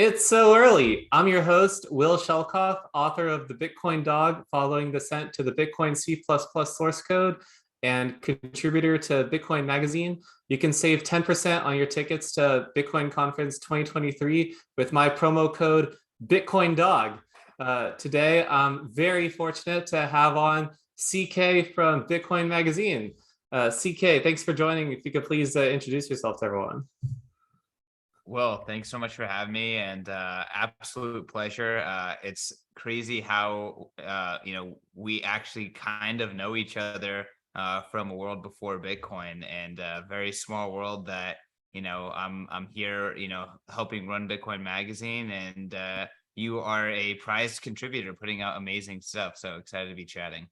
It's so early. I'm your host, Will Schoellkopf, author of The Bitcoin Dog, Following Descent to the Bitcoin C++ source code, and contributor to Bitcoin Magazine. You can save 10% on your tickets to Bitcoin Conference 2023 with my promo code BitcoinDog. Today, I'm very fortunate to have on CK from Bitcoin Magazine. CK, thanks for joining. If you could please introduce yourself to everyone. Well, thanks so much for having me, and absolute pleasure. It's crazy how we actually kind of know each other from a world before Bitcoin, and a very small world that I'm here helping run Bitcoin Magazine, and you are a prized contributor putting out amazing stuff. So excited to be chatting.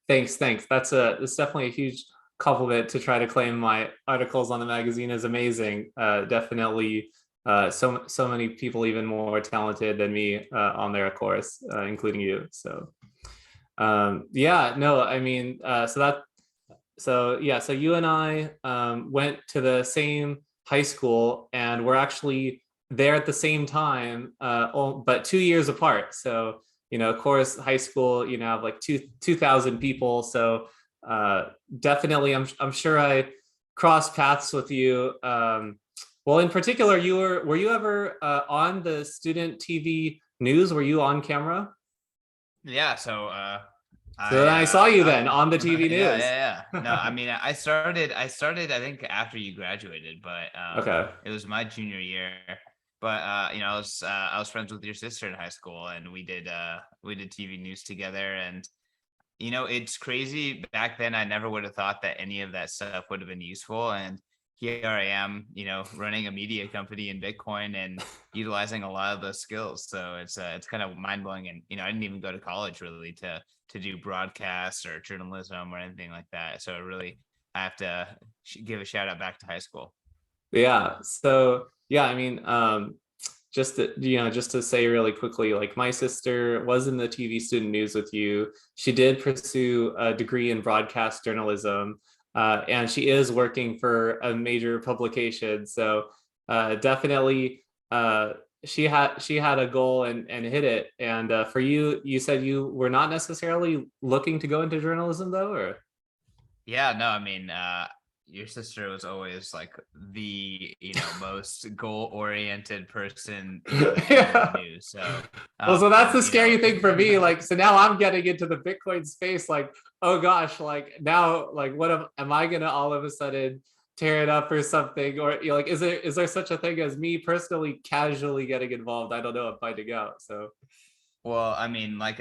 Thanks. That's definitely a huge compliment to try to claim my articles on the magazine is amazing. Definitely, so many people even more talented than me on there, of course, including you. So yeah, no, I mean, so you and I went to the same high school, and we're actually there at the same time, but 2 years apart. So of course, high school, have like 2,000 people. So definitely, I'm sure I crossed paths with you. Well, in particular, were you ever on the student TV news? Were you on camera? Yeah, So then I saw you then I on the TV yeah, news. yeah, yeah. No, I mean, I started I think after you graduated, but Okay. it was my junior year. But I was friends with your sister in high school, and we did TV news together. And it's crazy. Back then, I never would have thought that any of that stuff would have been useful. And here I am, running a media company in Bitcoin and utilizing a lot of those skills. So it's kind of mind blowing. And I didn't even go to college really to do broadcast or journalism or anything like that. So really, I have to give a shout out back to high school. Yeah. So yeah, I mean, just to say really quickly, like my sister was in the TV student news with you. She did pursue a degree in broadcast journalism, and she is working for a major publication. So definitely, she had a goal and hit it. And for you, you said you were not necessarily looking to go into journalism, though, or Yeah, no, I mean, your sister was always like the, most goal-oriented person, that you yeah. knew. So, Well, so that's the you know, scary thing for me. Like, so now I'm getting into the Bitcoin space. Like, oh gosh, like now, like, am I gonna all of a sudden tear it up or something? Or like, is there such a thing as me personally casually getting involved? I don't know if finding out. So well, I mean, like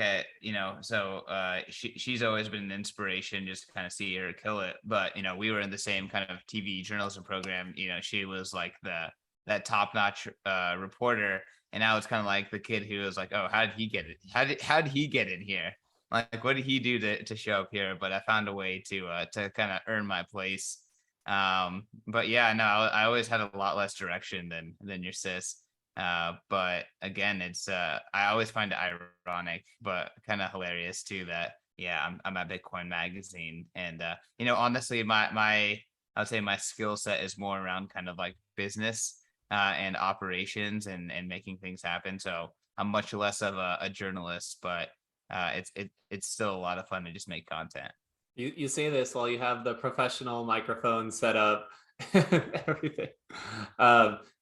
she's always been an inspiration, just to kind of see her kill it. But we were in the same kind of TV journalism program. She was like that top-notch reporter, and I was kind of like the kid who was like, oh, how did he get it? How did he get in here? Like, what did he do to show up here? But I found a way to kind of earn my place. But yeah, no, I always had a lot less direction than your sis. But again, it's I always find it ironic, but kind of hilarious too that yeah, I'm at Bitcoin Magazine, and honestly, my I would say my skill set is more around kind of like business and operations and making things happen. So I'm much less of a journalist, but it's still a lot of fun to just make content. you say this while you have the professional microphone set up and everything.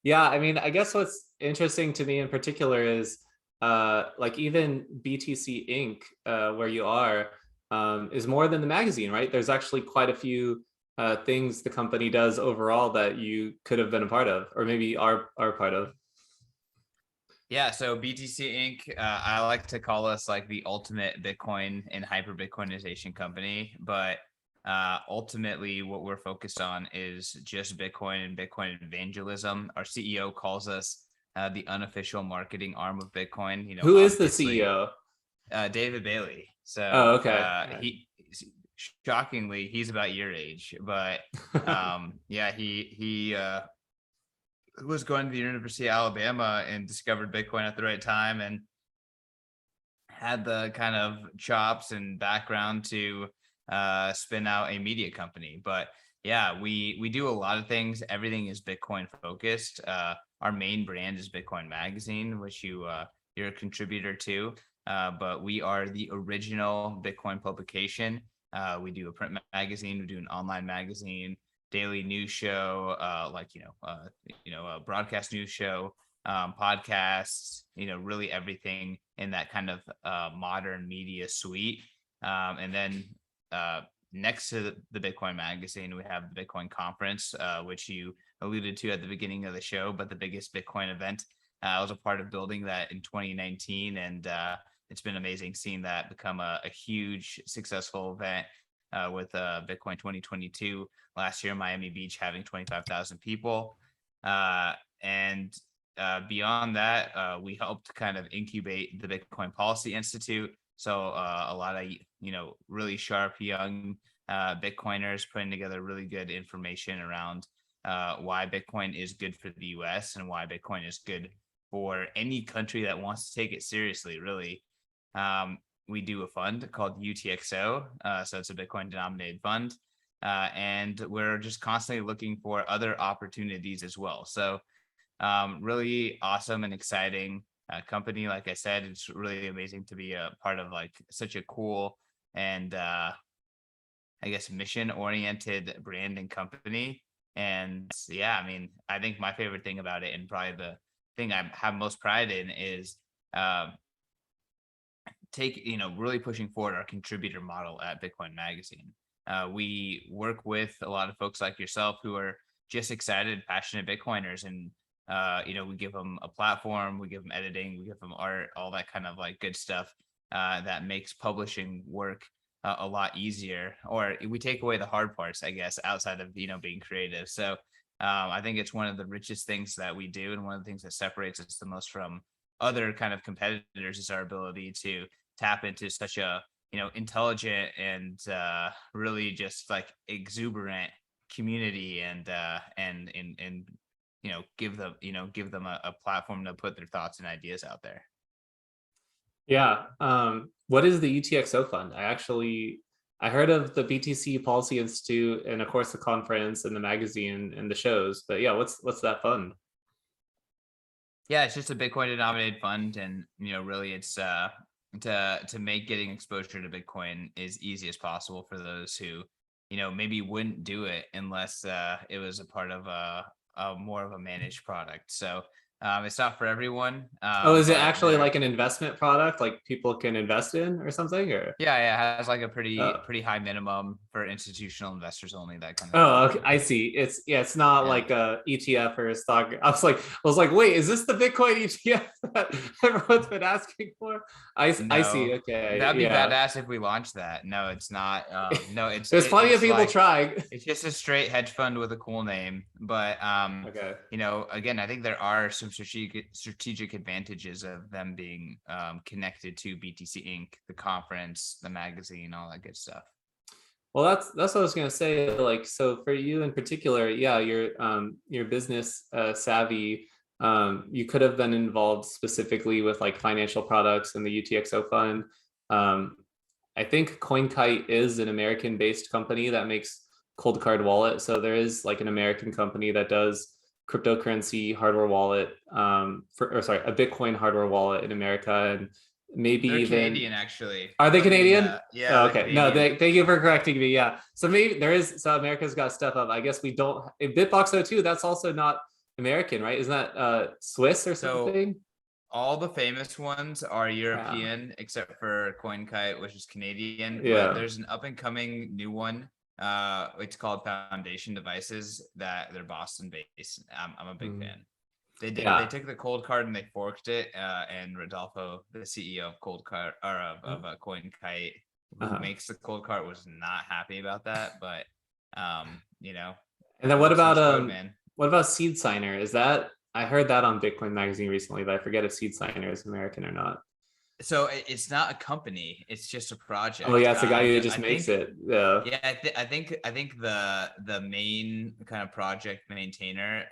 Yeah, I mean, I guess what's interesting to me in particular is like even BTC Inc., where you are, is more than the magazine, right? There's actually quite a few things the company does overall that you could have been a part of, or maybe are part of. Yeah, so BTC Inc. I like to call us like the ultimate Bitcoin and hyper Bitcoinization company, but ultimately what we're focused on is just Bitcoin and Bitcoin evangelism. Our CEO calls us the unofficial marketing arm of Bitcoin. Who is the Obviously, CEO? David Bailey. Oh, So okay. All right. he shockingly he's about your age, but yeah, he was going to the University of Alabama and discovered Bitcoin at the right time and had the kind of chops and background to spin out a media company. But Yeah, we do a lot of things. Everything is Bitcoin focused. Our main brand is Bitcoin Magazine, which you're a contributor to. But we are the original Bitcoin publication. We do a print magazine, we do an online magazine, daily news show, a broadcast news show, podcasts. Really everything in that kind of modern media suite. And then next to the Bitcoin magazine, we have the Bitcoin conference, which you alluded to at the beginning of the show, but the biggest Bitcoin event. I was a part of building that in 2019, and it's been amazing seeing that become a huge successful event with Bitcoin 2022 last year, Miami Beach having 25,000 people. And beyond that, we helped kind of incubate the Bitcoin Policy Institute. So a lot of really sharp young Bitcoiners putting together really good information around why Bitcoin is good for the U.S. and why Bitcoin is good for any country that wants to take it seriously. Really, we do a fund called UTXO, so it's a Bitcoin denominated fund, and we're just constantly looking for other opportunities as well. So really awesome and exciting company. Like I said, it's really amazing to be a part of like such a cool and I guess mission oriented brand and company. And yeah, I mean, I think my favorite thing about it, and probably the thing I have most pride in, is um, really pushing forward our contributor model at Bitcoin Magazine. We work with a lot of folks like yourself who are just excited, passionate Bitcoiners, and we give them a platform, we give them editing, we give them art, all that kind of like good stuff that makes publishing work a lot easier, or we take away the hard parts, I guess, outside of being creative. So I think it's one of the richest things that we do, and one of the things that separates us the most from other kind of competitors is our ability to tap into such a intelligent and really just like exuberant community, and give them a platform to put their thoughts and ideas out there. Yeah. What is the UTXO fund? I heard of the BTC Policy Institute and of course the conference and the magazine and the shows, but yeah, what's that fund? Yeah, it's just a Bitcoin denominated fund, and really it's to make getting exposure to Bitcoin as easy as possible for those who maybe wouldn't do it unless it was a part of a more of a managed product. So it's not for everyone, Oh, is it but actually there. like an investment product like people can invest in or something or? Yeah, yeah, it has like a pretty Oh, pretty high minimum for institutional investors only, that kind of thing. oh, okay. I see. It's not Yeah. like a ETF or a stock. I was like, wait, is this the Bitcoin ETF that everyone's been asking for? I see. No, Okay, that'd be yeah. badass if we launched that. No, it's not. No, There's plenty of it's people like trying. it's just a straight hedge fund with a cool name. But Okay. again, I think there are some strategic advantages of them being connected to BTC Inc., the conference, the magazine, all that good stuff. Well, that's what I was gonna say. Like, so for you in particular, yeah, your business savvy. You could have been involved specifically with like financial products and the UTXO fund. Um, I think CoinKite is an American-based company that makes cold card wallet. So there is like an American company that does cryptocurrency hardware wallet, a Bitcoin hardware wallet in America, and maybe They're even Canadian, actually. are they Let me. Canadian? Yeah, Oh, they're okay. No, Canadian. thank you for correcting me. Yeah. So maybe there is, so America's got to step up. I guess we don't, in Bitbox 02, that's also not American, right? Isn't that Swiss or So something? all the famous ones are Yeah. European, except for CoinKite, which is Canadian. But Yeah. there's an up and coming new one. It's called Foundation Devices. That they're Boston based. I'm a big Mm. fan. They Yeah. took the cold card and they forked it. And Rodolfo, the CEO of Cold Card or of CoinKite, who Uh-huh. makes the cold card, was not happy about that. But And then open source code, man. what about Seed Signer? Is that, I heard that on Bitcoin Magazine recently, but I forget if Seed Signer is American or not. So it's not a company; it's just a Oh project. yeah, it's a guy who I just makes think, it. Yeah. yeah, I think the main kind of project maintainer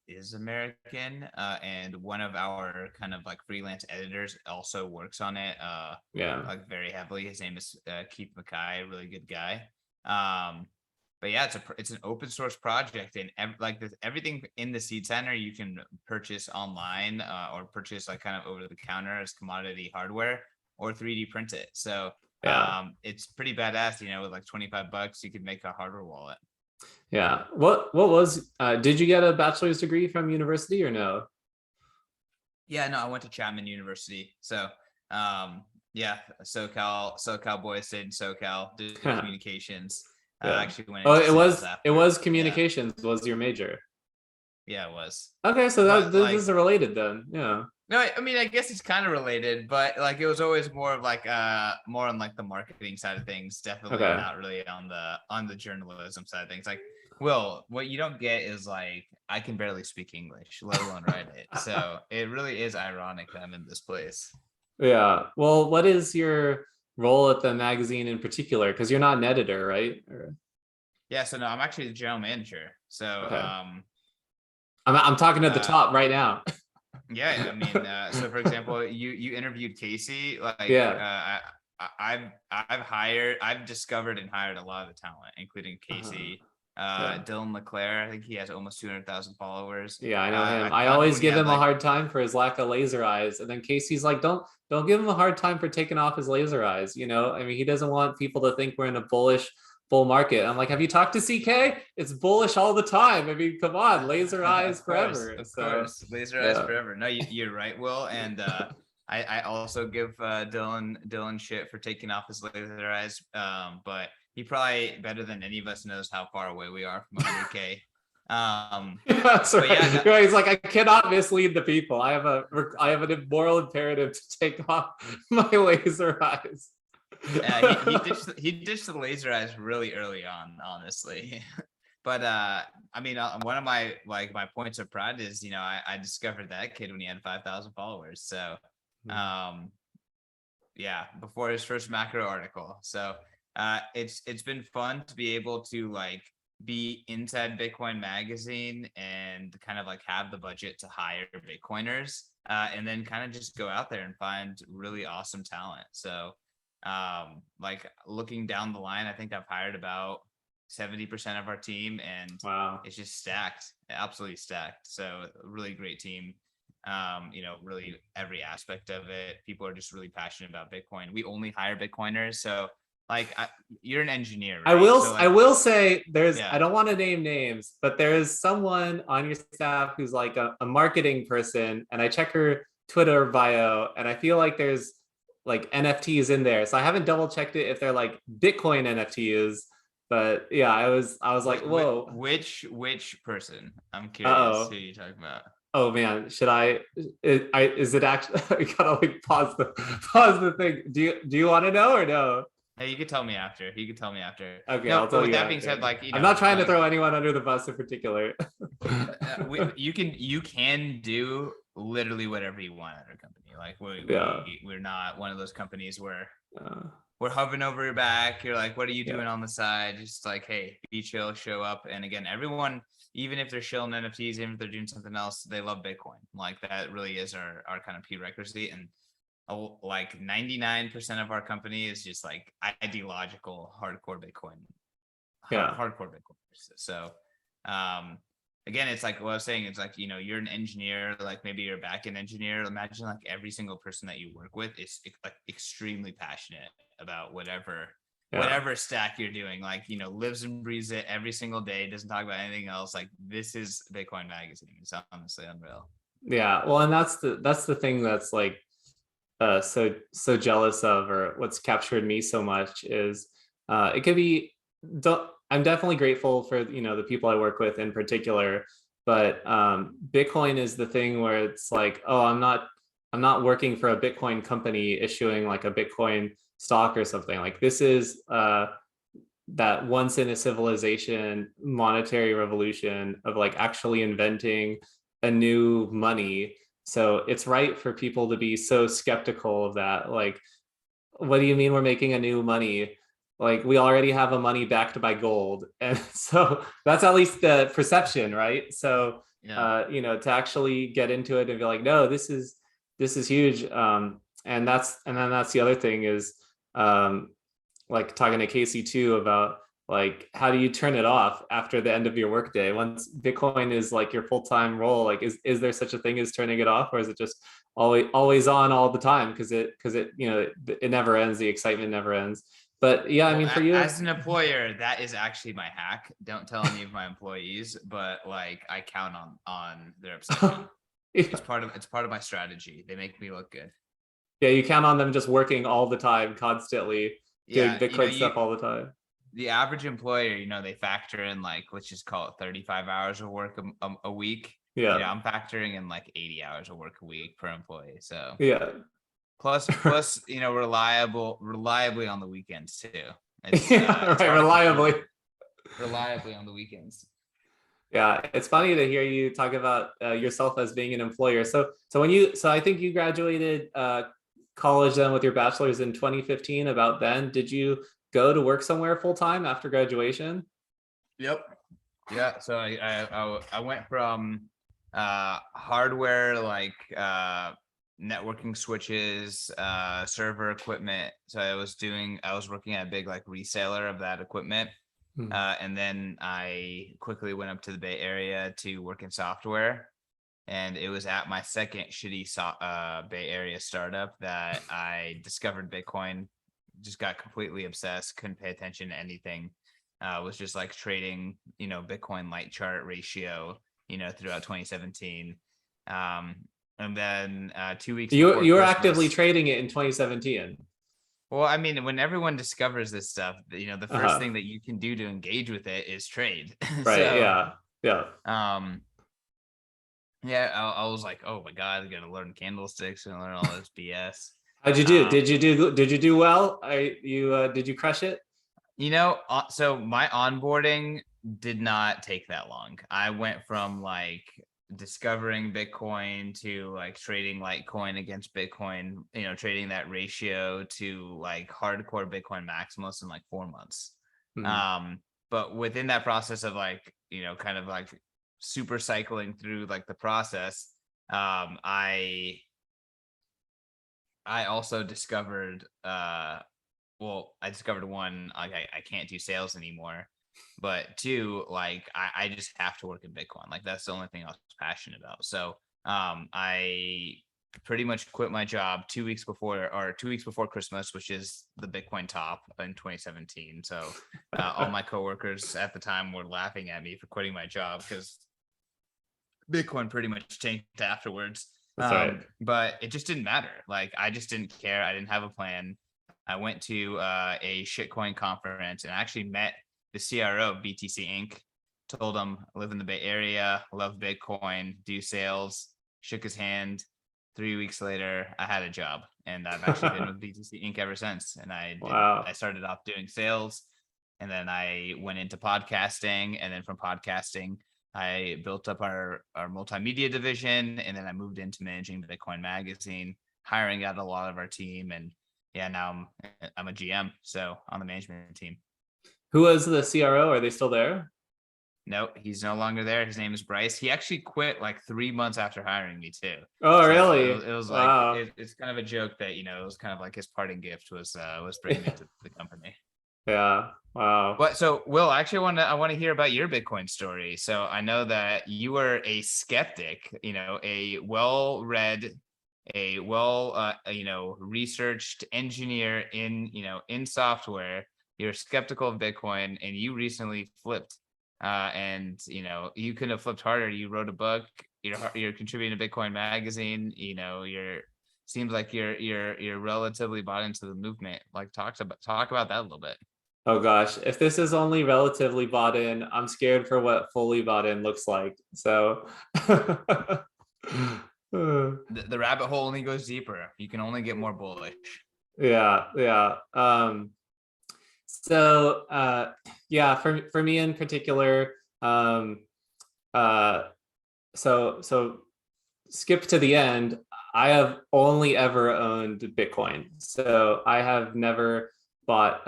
is American, and one of our kind of like freelance editors also works on it, Yeah. like very heavily. His name is Keith Mackay, a really good guy. Um, but yeah, it's an open source project, and everything in the seed center you can purchase online, or purchase like kind of over the counter as commodity hardware, or 3D print it. So Yeah. it's pretty badass. With like $25, you could make a hardware wallet. Yeah. What was did you get a bachelor's degree from university or no? Yeah, no, I went to Chapman University. So yeah, SoCal boy, stayed in SoCal, did communications. Yeah. Actually went Oh, into it sales was it after. was Yeah, communications was your major. yeah, it was. Okay, so But this like, is related then. Yeah. no, I mean, I guess it's kind of related, but like it was always more of like more on like the marketing side of things, definitely Okay. not really on the journalism side of things. Like, Will, what you don't get is like I can barely speak English, let alone write it. So it really is ironic that I'm in this place. Yeah. Well, what is your role at the magazine in particular? Because you're not an editor, right? Yeah, so no, I'm actually the general manager. So Okay. I'm talking at the uh top right now. yeah, I mean, so for example, you interviewed Casey, like Yeah. I've discovered and hired a lot of the talent, including Uh, Casey, yeah. Dylan LeClaire. I think he has almost 200,000 followers. Yeah, I know him. I I found him always when he give had him a like, hard time for his lack of laser eyes. And then Casey's like, don't give him a hard time for taking off his laser eyes. I mean, he doesn't want people to think we're in a bullish bull market. I'm like, have you talked to CK? It's bullish all the time. I mean, come on, laser eyes forever. of So course, laser eyes yeah. forever. No, you're right, Will. And I also give Dylan shit for taking off his laser eyes. But he probably better than any of us knows how far away we are from 100K. That's But right. yeah, Right. He's like, I cannot mislead the people. I have a moral imperative to take off my laser eyes. he ditched the laser eyes really early on, honestly. But I mean, one of my my points of pride is I discovered that kid when he had 5,000 followers. So yeah, before his first macro article. So it's been fun to be able to like be inside Bitcoin magazine and kind of like have the budget to hire Bitcoiners, and then kind of just go out there and find really awesome talent. So like looking down the line, I think I've hired about 70% of our team, and Wow. it's just stacked, absolutely stacked. So really great team. Really every aspect of it. People are just really passionate about Bitcoin. We only hire Bitcoiners. So like you're an engineer, right? So I like, will say I yeah, don't want to name names, but there is someone on your staff who's like a marketing person, and I check her Twitter bio, and I feel like there's like NFTs in there. So I haven't double checked it if they're like Bitcoin NFTs, but yeah, I was like, whoa. which person? I'm curious who Uh-oh. you talking about. Oh man, should is it actually I gotta like pause the thing. Do you want to know or no? Hey, you could tell me after. You could tell me after. Okay, No, I'll but tell with you that being said, after. like I'm not trying to like throw anyone under the bus in particular. you can do literally whatever you want at our company. Like Yeah. we're not one of those companies where Uh, we're hovering over your back. You're like, what are you yeah. doing on the side? Just like, hey, be chill, show up. And again, everyone, even if they're shilling NFTs, even if they're doing something else, they love Bitcoin. Like that really is our kind of prerequisite. And like 99% of our company is just like ideological, hardcore Bitcoin, Yeah. hardcore Bitcoin. So, again, it's like what I was saying. It's like, you're an engineer, like maybe you're a backend engineer. Imagine like every single person that you work with is like extremely passionate about whatever stack you're doing, like, lives and breathes it every single day, doesn't talk about anything else. Like this is Bitcoin magazine. It's honestly unreal. Yeah. Well, and that's the thing that's like so jealous of, or what's captured me so much is it could be I'm definitely grateful for the people I work with in particular, but Bitcoin is the thing where it's like, oh, I'm not working for a Bitcoin company issuing like a Bitcoin stock or something. Like this is that once in a civilization monetary revolution of like actually inventing a new money. So it's right for people to be so skeptical of that. Like, what do you mean we're making a new money? Like we already have a money backed by gold. And so that's at least the perception, right? So Yeah. to actually get into it and be like, no, this is huge. And then that's the other thing is like talking to Casey too about like how do you turn it off after the end of your workday once Bitcoin is like your full-time role? Like is there such a thing as turning it off, or is it just always on all the time because it it never ends, the excitement never ends? But yeah, I Well, mean for you, as an employer, that is actually my hack. Don't tell any of my employees, but like I count on their obsession. yeah, It's part of my strategy. They make me look good. yeah, you count on them just working all the time, constantly doing Yeah, Bitcoin stuff all the time. the average employer, they factor in like, let's just call it 35 hours of work a week. Yeah, I'm factoring in like 80 hours of work a week per employee. So yeah. plus, reliably on the weekends too. Yeah, It's right, hard to compete reliably. reliably on the weekends. Yeah, it's funny to hear you talk about yourself as being an employer. So I think you graduated college then with your bachelor's in 2015. About then, did you go to work somewhere full time after graduation? Yep. Yeah. So I went from hardware like networking switches, server equipment. So I was working at a big like reseller of that equipment. Hmm. And then I quickly went up to the Bay Area to work in software. And it was at my second shitty Bay Area startup that I discovered Bitcoin, just got completely obsessed, couldn't pay attention to anything. Was just like trading, Bitcoin light chart ratio, throughout 2017. Um, and then 2 weeks before You were actively Christmas. trading it in 2017. Well, I mean, when everyone discovers this stuff, the first Uh-huh. thing that you can do to engage with it is trade. Right. So, Yeah. Yeah. um, yeah, I was like, oh my God, I got to learn candlesticks and learn all this BS. How'd you do? Um, Did you do well? Did you crush it? So my onboarding did not take that long. I went from like discovering Bitcoin to like trading Litecoin against Bitcoin, trading that ratio to like hardcore Bitcoin maximalist in like 4 months. Hmm. Um, but within that process of like, kind of like super cycling through like the process, I also discovered I discovered one, like I can't do sales anymore. But two, like I just have to work in Bitcoin. Like that's the only thing I was passionate about. So I pretty much quit my job 2 weeks before Christmas, which is the Bitcoin top in 2017. So all my coworkers at the time were laughing at me for quitting my job because Bitcoin pretty much tanked afterwards. That's right. But it just didn't matter. Like I just didn't care. I didn't have a plan. I went to a shitcoin conference and actually met the CRO of BTC Inc. Told him I live in the Bay Area, love Bitcoin, do sales. Shook his hand. 3 weeks later, I had a job, and I've actually been with BTC Inc. ever since. And Wow. I started off doing sales, and then I went into podcasting, and then from podcasting, I built up our multimedia division, and then I moved into managing Bitcoin Magazine, hiring out a lot of our team, and yeah, now I'm a GM, so on the management team. Who was the CRO? Are they still there? No, he's no longer there. His name is Bryce. He actually quit like 3 months after hiring me too. Oh, So really? it was like Wow. it's kind of a joke that it was kind of like his parting gift was bringing me to the company. Yeah. Wow. But so Will, actually I want to hear about your Bitcoin story. So I know that you were a skeptic, a well-read, a well researched engineer in software. You're skeptical of Bitcoin and you recently flipped. And you couldn't have flipped harder. You wrote a book, you're contributing to Bitcoin Magazine, seems like you're relatively bought into the movement. Like talk about that a little bit. Oh gosh, if this is only relatively bought in, I'm scared for what fully bought in looks like. So The rabbit hole only goes deeper. You can only get more bullish. yeah, yeah. So yeah, for me in particular, uh so skip to the end. I have only ever owned Bitcoin. So I have never bought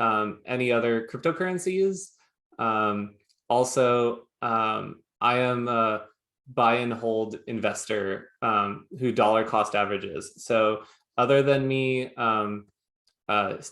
any other cryptocurrencies. Also, I am a buy and hold investor who dollar cost averages. So other than me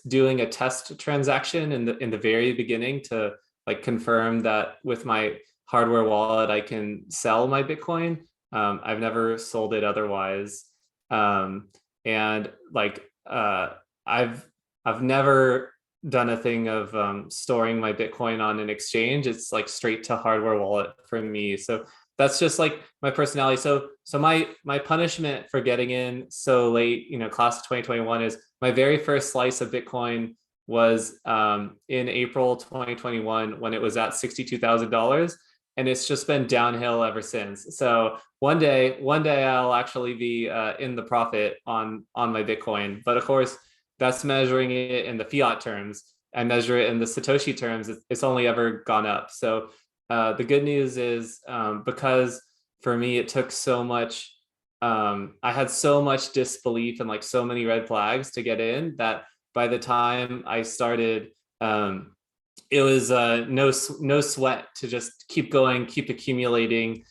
doing a test transaction in the very beginning to like confirm that with my hardware wallet I can sell my Bitcoin. I've never sold it otherwise. And like I've I've never done a thing of storing my Bitcoin on an exchange. It's like straight to hardware wallet for me. So that's just like my personality. So my punishment for getting in so late, class of 2021, is my very first slice of Bitcoin was in April 2021 when it was at $62,000, and it's just been downhill ever since. So one day I'll actually be in the profit on my Bitcoin. But of course, that's measuring it in the fiat terms. I measure it in the Satoshi terms. It's only ever gone up. So the good news is, because for me it took so much. I had so much disbelief and like so many red flags to get in, that by the time I started, it was no sweat to just keep going, keep accumulating,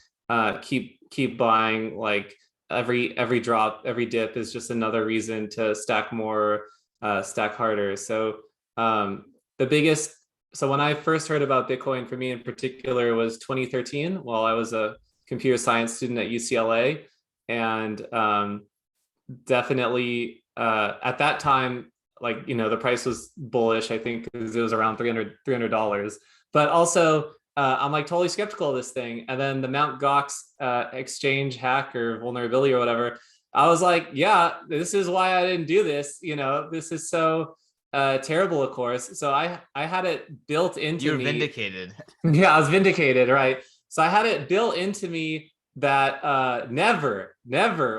keep buying. Like every drop, every dip is just another reason to stack more, stack harder. So the biggest, so when I first heard about Bitcoin, for me in particular, was 2013, while I was a computer science student at UCLA. And definitely at that time, like, the price was bullish, I think, because it was around $300. But also, I'm like totally skeptical of this thing. And then the Mt. Gox exchange hack or vulnerability or whatever, I was like, yeah, this is why I didn't do this. This is so terrible, of course. So I had it built into You're me. vindicated. Yeah, I was vindicated, right? So I had it built into me that never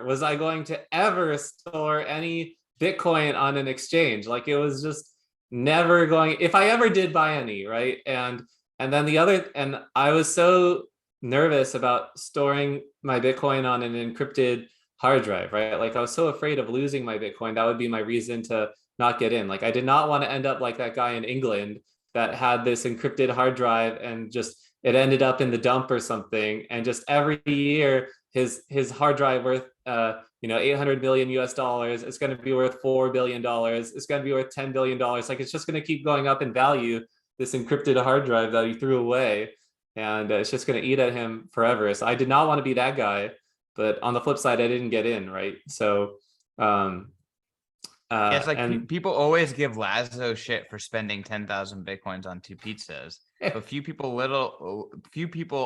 was I going to ever store any Bitcoin on an exchange. Like, it was just never going, if I ever did buy any, right? And then and I was so nervous about storing my Bitcoin on an encrypted hard drive, right? Like, I was so afraid of losing my Bitcoin. That would be my reason to not get in. Like, I did not want to end up like that guy in England that had this encrypted hard drive, and just it ended up in the dump or something. And just every year his hard drive worth 800 million US dollars, it's going to be worth $4 billion, it's going to be worth $10 billion. Like, it's just going to keep going up in value, this encrypted hard drive that he threw away. And it's just going to eat at him forever. So I did not want to be that guy. But on the flip side, I didn't get in, right? So Yeah, it's like and people always give Lazo shit for spending 10,000 Bitcoins on 2 pizzas. But few people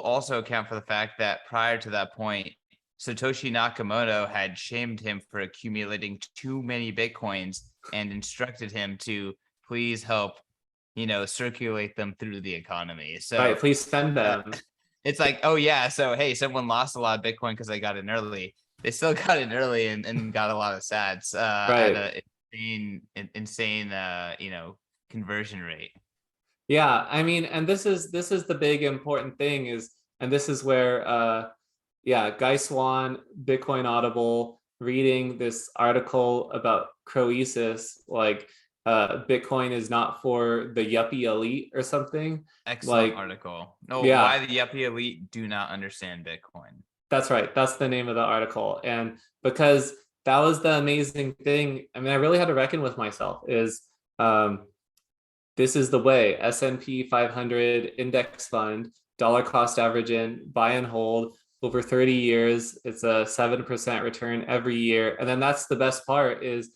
also account for the fact that prior to that point, Satoshi Nakamoto had shamed him for accumulating too many Bitcoins and instructed him to please help, circulate them through the economy. So right, please spend them. it's like, oh yeah, so hey, someone lost a lot of Bitcoin because they got in early. They still got in early and got a lot of sats Right. at a insane conversion rate. Yeah, I mean, and this is the big important thing is, and this is where Guy Swan, Bitcoin Audible, reading this article about Croesus, like Bitcoin is not for the yuppie elite or something. Excellent Like, article. No, yeah, why the yuppie elite do not understand Bitcoin. that's right. That's the name of the article. And because that was the amazing thing, I mean, I really had to reckon with myself, is this is the way. S&P 500 index fund, dollar cost average in, buy and hold over 30 years. It's a 7% return every year. And then that's the best part, is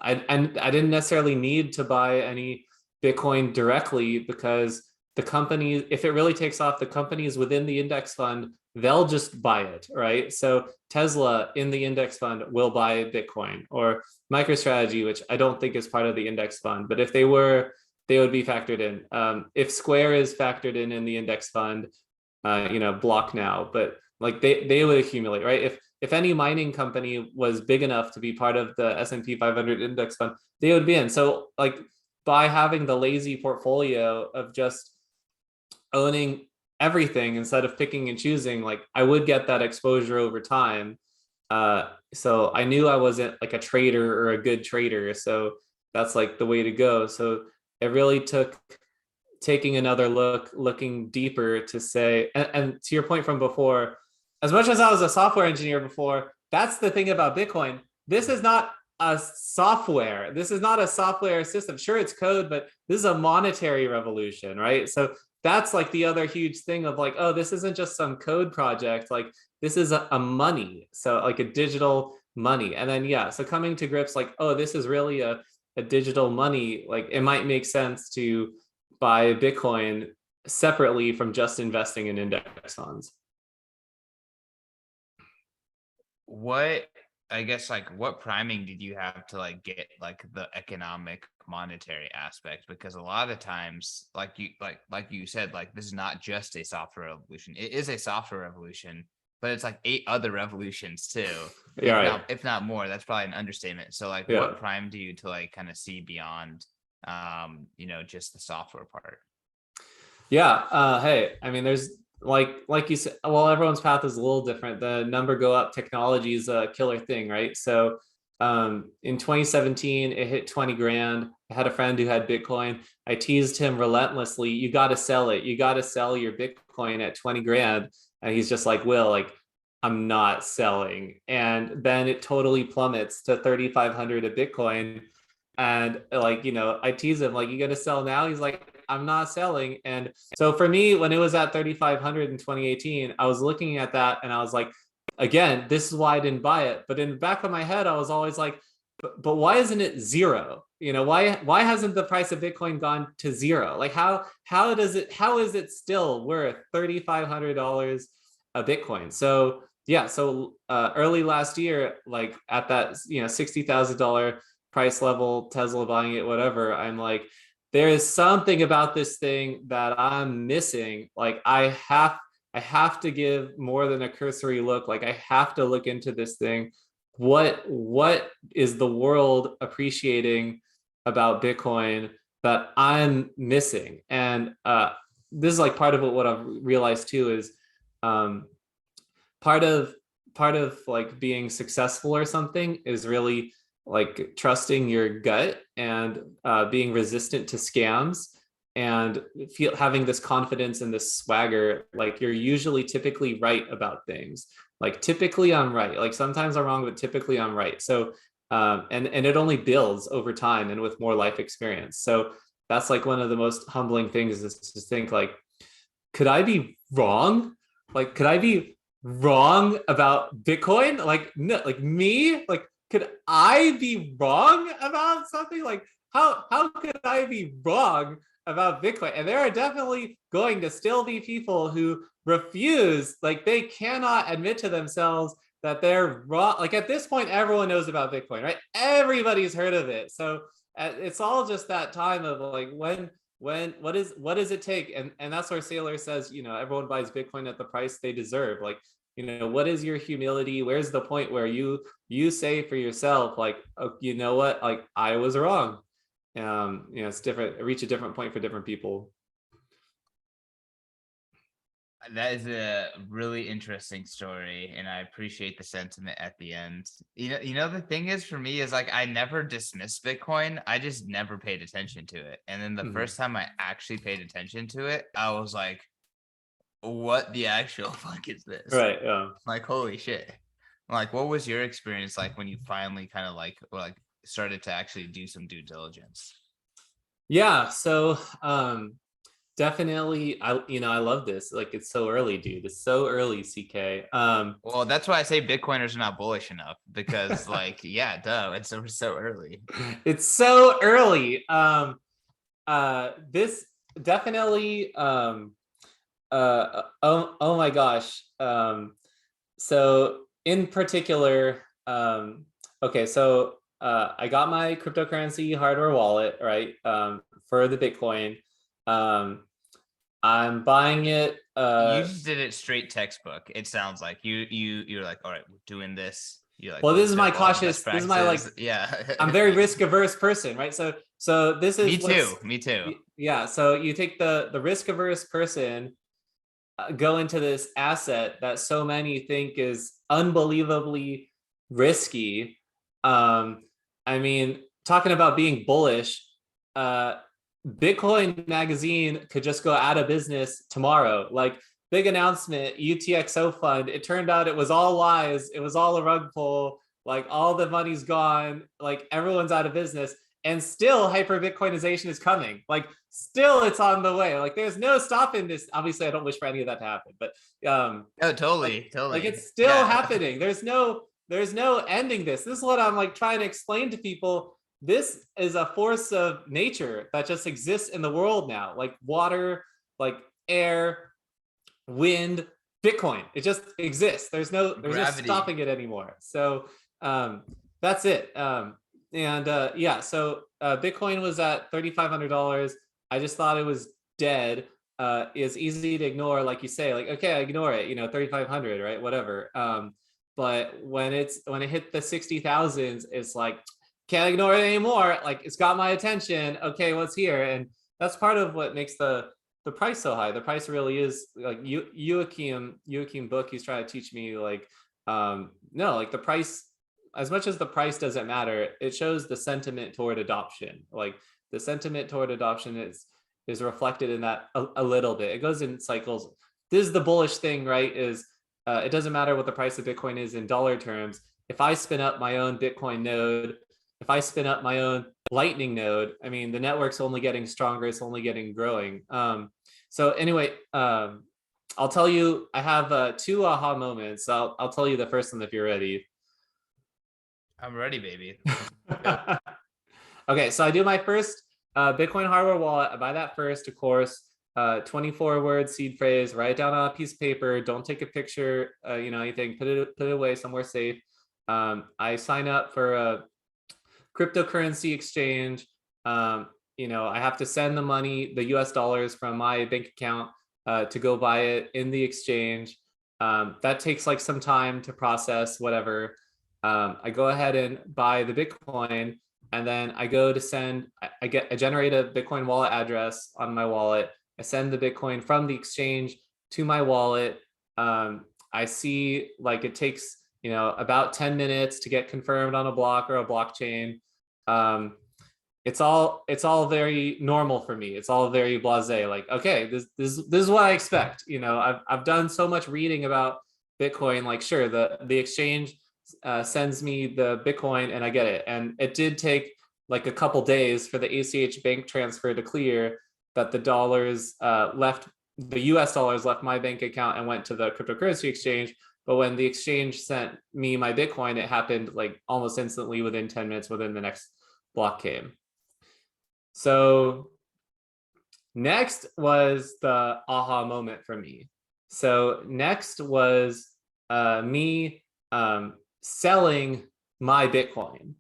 I didn't necessarily need to buy any Bitcoin directly, because the company, if it really takes off, the companies within the index fund, they'll just buy it, right? So Tesla in the index fund will buy Bitcoin, or MicroStrategy, which I don't think is part of the index fund, but if they were, they would be factored in. If Square is factored in the index fund, Block now, but like they would accumulate, right? If any mining company was big enough to be part of the S&P 500 index fund, they would be in. So like, by having the lazy portfolio of just owning everything instead of picking and choosing, like, I would get that exposure over time. So I knew I wasn't like a trader or a good trader. So that's like the way to go. So it really took taking another look, looking deeper to say, and to your point from before, as much as I was a software engineer before, that's the thing about Bitcoin. This is not a software. This is not a software system. Sure, it's code, but this is a monetary revolution, right? So that's like the other huge thing of like, oh, this isn't just some code project, like this is a money, so like a digital money. And then yeah, so coming to grips like, oh, this is really a digital money, like it might make sense to buy Bitcoin separately from just investing in index funds. What, I guess, like what priming did you have to like get like the economic monetary aspect? Because a lot of times, like you said, like this is not just a software revolution. It is a software revolution, but it's like 8 other revolutions too. Yeah, right. If not more. That's probably an understatement. So like Yeah. what primed you to like kind of see beyond just the software part? Yeah. Hey, I mean, there's like you said, well, everyone's path is a little different. The number go up technology is a killer thing, right? So in 2017, it hit 20 grand. I had a friend who had Bitcoin. I teased him relentlessly. You got to sell it. You got to sell your Bitcoin at 20 grand. And he's just like, Will, like, I'm not selling. And then it totally plummets to 3,500 a Bitcoin. And like, I tease him, like, you got to sell now? He's like, I'm not selling. And so for me, when it was at 3,500 in 2018, I was looking at that and I was like, again, this is why I didn't buy it. But in the back of my head, I was always like, but why isn't it zero? Why hasn't the price of Bitcoin gone to zero? Like how is it still worth $3,500 a Bitcoin? So yeah, so early last year, like at that $60,000 price level, Tesla buying it, whatever, I'm like, there is something about this thing that I'm missing. Like I have to give more than a cursory look. Like I have to look into this thing. What is the world appreciating about Bitcoin that I'm missing? And this is like part of what I've realized too is um, part of like being successful or something is really like trusting your gut and being resistant to scams and having this confidence and this swagger. Like you're usually typically right about things. Like typically I'm right. Like sometimes I'm wrong, but typically I'm right. So and it only builds over time and with more life experience. So that's like one of the most humbling things is to think like, could I be wrong? Like, could I be wrong about Bitcoin? Like, no, like me? Like, could I be wrong about something? Like, how could I be wrong about Bitcoin? And there are definitely going to still be people who refuse, like they cannot admit to themselves that they're wrong. Like at this point, everyone knows about Bitcoin, right? Everybody's heard of it. So it's all just that time of like when what does it take? And that's where Saylor says, everyone buys Bitcoin at the price they deserve. Like, what is your humility? Where's the point where you say for yourself, like, oh, you know what, like I was wrong. It's different, reach a different point for different people. That is a really interesting story, and I appreciate the sentiment at the end. The thing is for me is like I never dismissed Bitcoin. I just never paid attention to it. And then the first time I actually paid attention to it, I was like, what the actual fuck is this? Right. Yeah. Like, holy shit. Like, what was your experience like when you finally kind of like started to actually do some due diligence? Yeah. So definitely I love this. Like it's so early, dude. It's so early, CK. Well, that's why I say Bitcoiners are not bullish enough because like, yeah, duh, it's so early. It's so early. This definitely oh my gosh. So in particular, okay, so I got my cryptocurrency hardware wallet, right? For the Bitcoin. I'm buying it. You just did it straight textbook. It sounds like you're like, all right, we're doing this. You're like, well, this is my cautious. This is my like, yeah. I'm very risk averse person, right? So this is Me too. Yeah. So you take the risk averse person, go into this asset that so many think is unbelievably risky. I mean, talking about being bullish, Bitcoin Magazine could just go out of business tomorrow. Like big announcement, UTXO fund. It turned out it was all lies. It was all a rug pull. Like all the money's gone. Like everyone's out of business. and still hyper Bitcoinization is coming. Like still it's on the way. Like there's no stopping this. Obviously I don't wish for any of that to happen, but Oh, totally. like it's still happening. There's no ending this. This is what I'm like trying to explain to people. This is a force of nature that just exists in the world now, like water, like air, wind, Bitcoin. It just exists. There's no stopping it anymore. So that's it. Yeah, so Bitcoin was at $3,500. I just thought it was dead. It's easy to ignore, like you say, like, okay, I ignore it, 3,500, right? Whatever. But when it hit the 60,000s, it's like, can't ignore it anymore. Like it's got my attention. Okay, what's here? And that's part of what makes the price so high. The price really is like Joachim book. He's trying to teach me like, no, like the price, as much as the price doesn't matter, it shows the sentiment toward adoption. Like the sentiment toward adoption is reflected in that a little bit. It goes in cycles. This is the bullish thing, right? Is it doesn't matter what the price of Bitcoin is in dollar terms. If I spin up my own Bitcoin node, if I spin up my own Lightning node, I mean, the network's only getting stronger. It's only getting growing. So anyway, I'll tell you, I have 2 aha moments. I'll tell you the first one if you're ready. I'm ready, baby. Okay, so I do my first Bitcoin hardware wallet. I buy that first, of course. 24-word seed phrase. Write it down on a piece of paper. Don't take a picture. Anything. Put it away somewhere safe. I sign up for a cryptocurrency exchange. I have to send the money, the US dollars from my bank account to go buy it in the exchange. That takes like some time to process, whatever. I go ahead and buy the Bitcoin, and then I go to send, I generate a Bitcoin wallet address on my wallet. I send the Bitcoin from the exchange to my wallet. I see like it takes, about 10 minutes to get confirmed on a block or a blockchain. It's all very normal for me. It's all very blasé. Like, okay, this is what I expect. I've done so much reading about Bitcoin. Like, sure, the exchange sends me the Bitcoin and I get it. And it did take like a couple days for the ACH bank transfer to clear, that the dollars the US dollars left my bank account and went to the cryptocurrency exchange. But when the exchange sent me my Bitcoin, it happened like almost instantly within 10 minutes within the next block came. So next was the aha moment for me. So next was me selling my Bitcoin.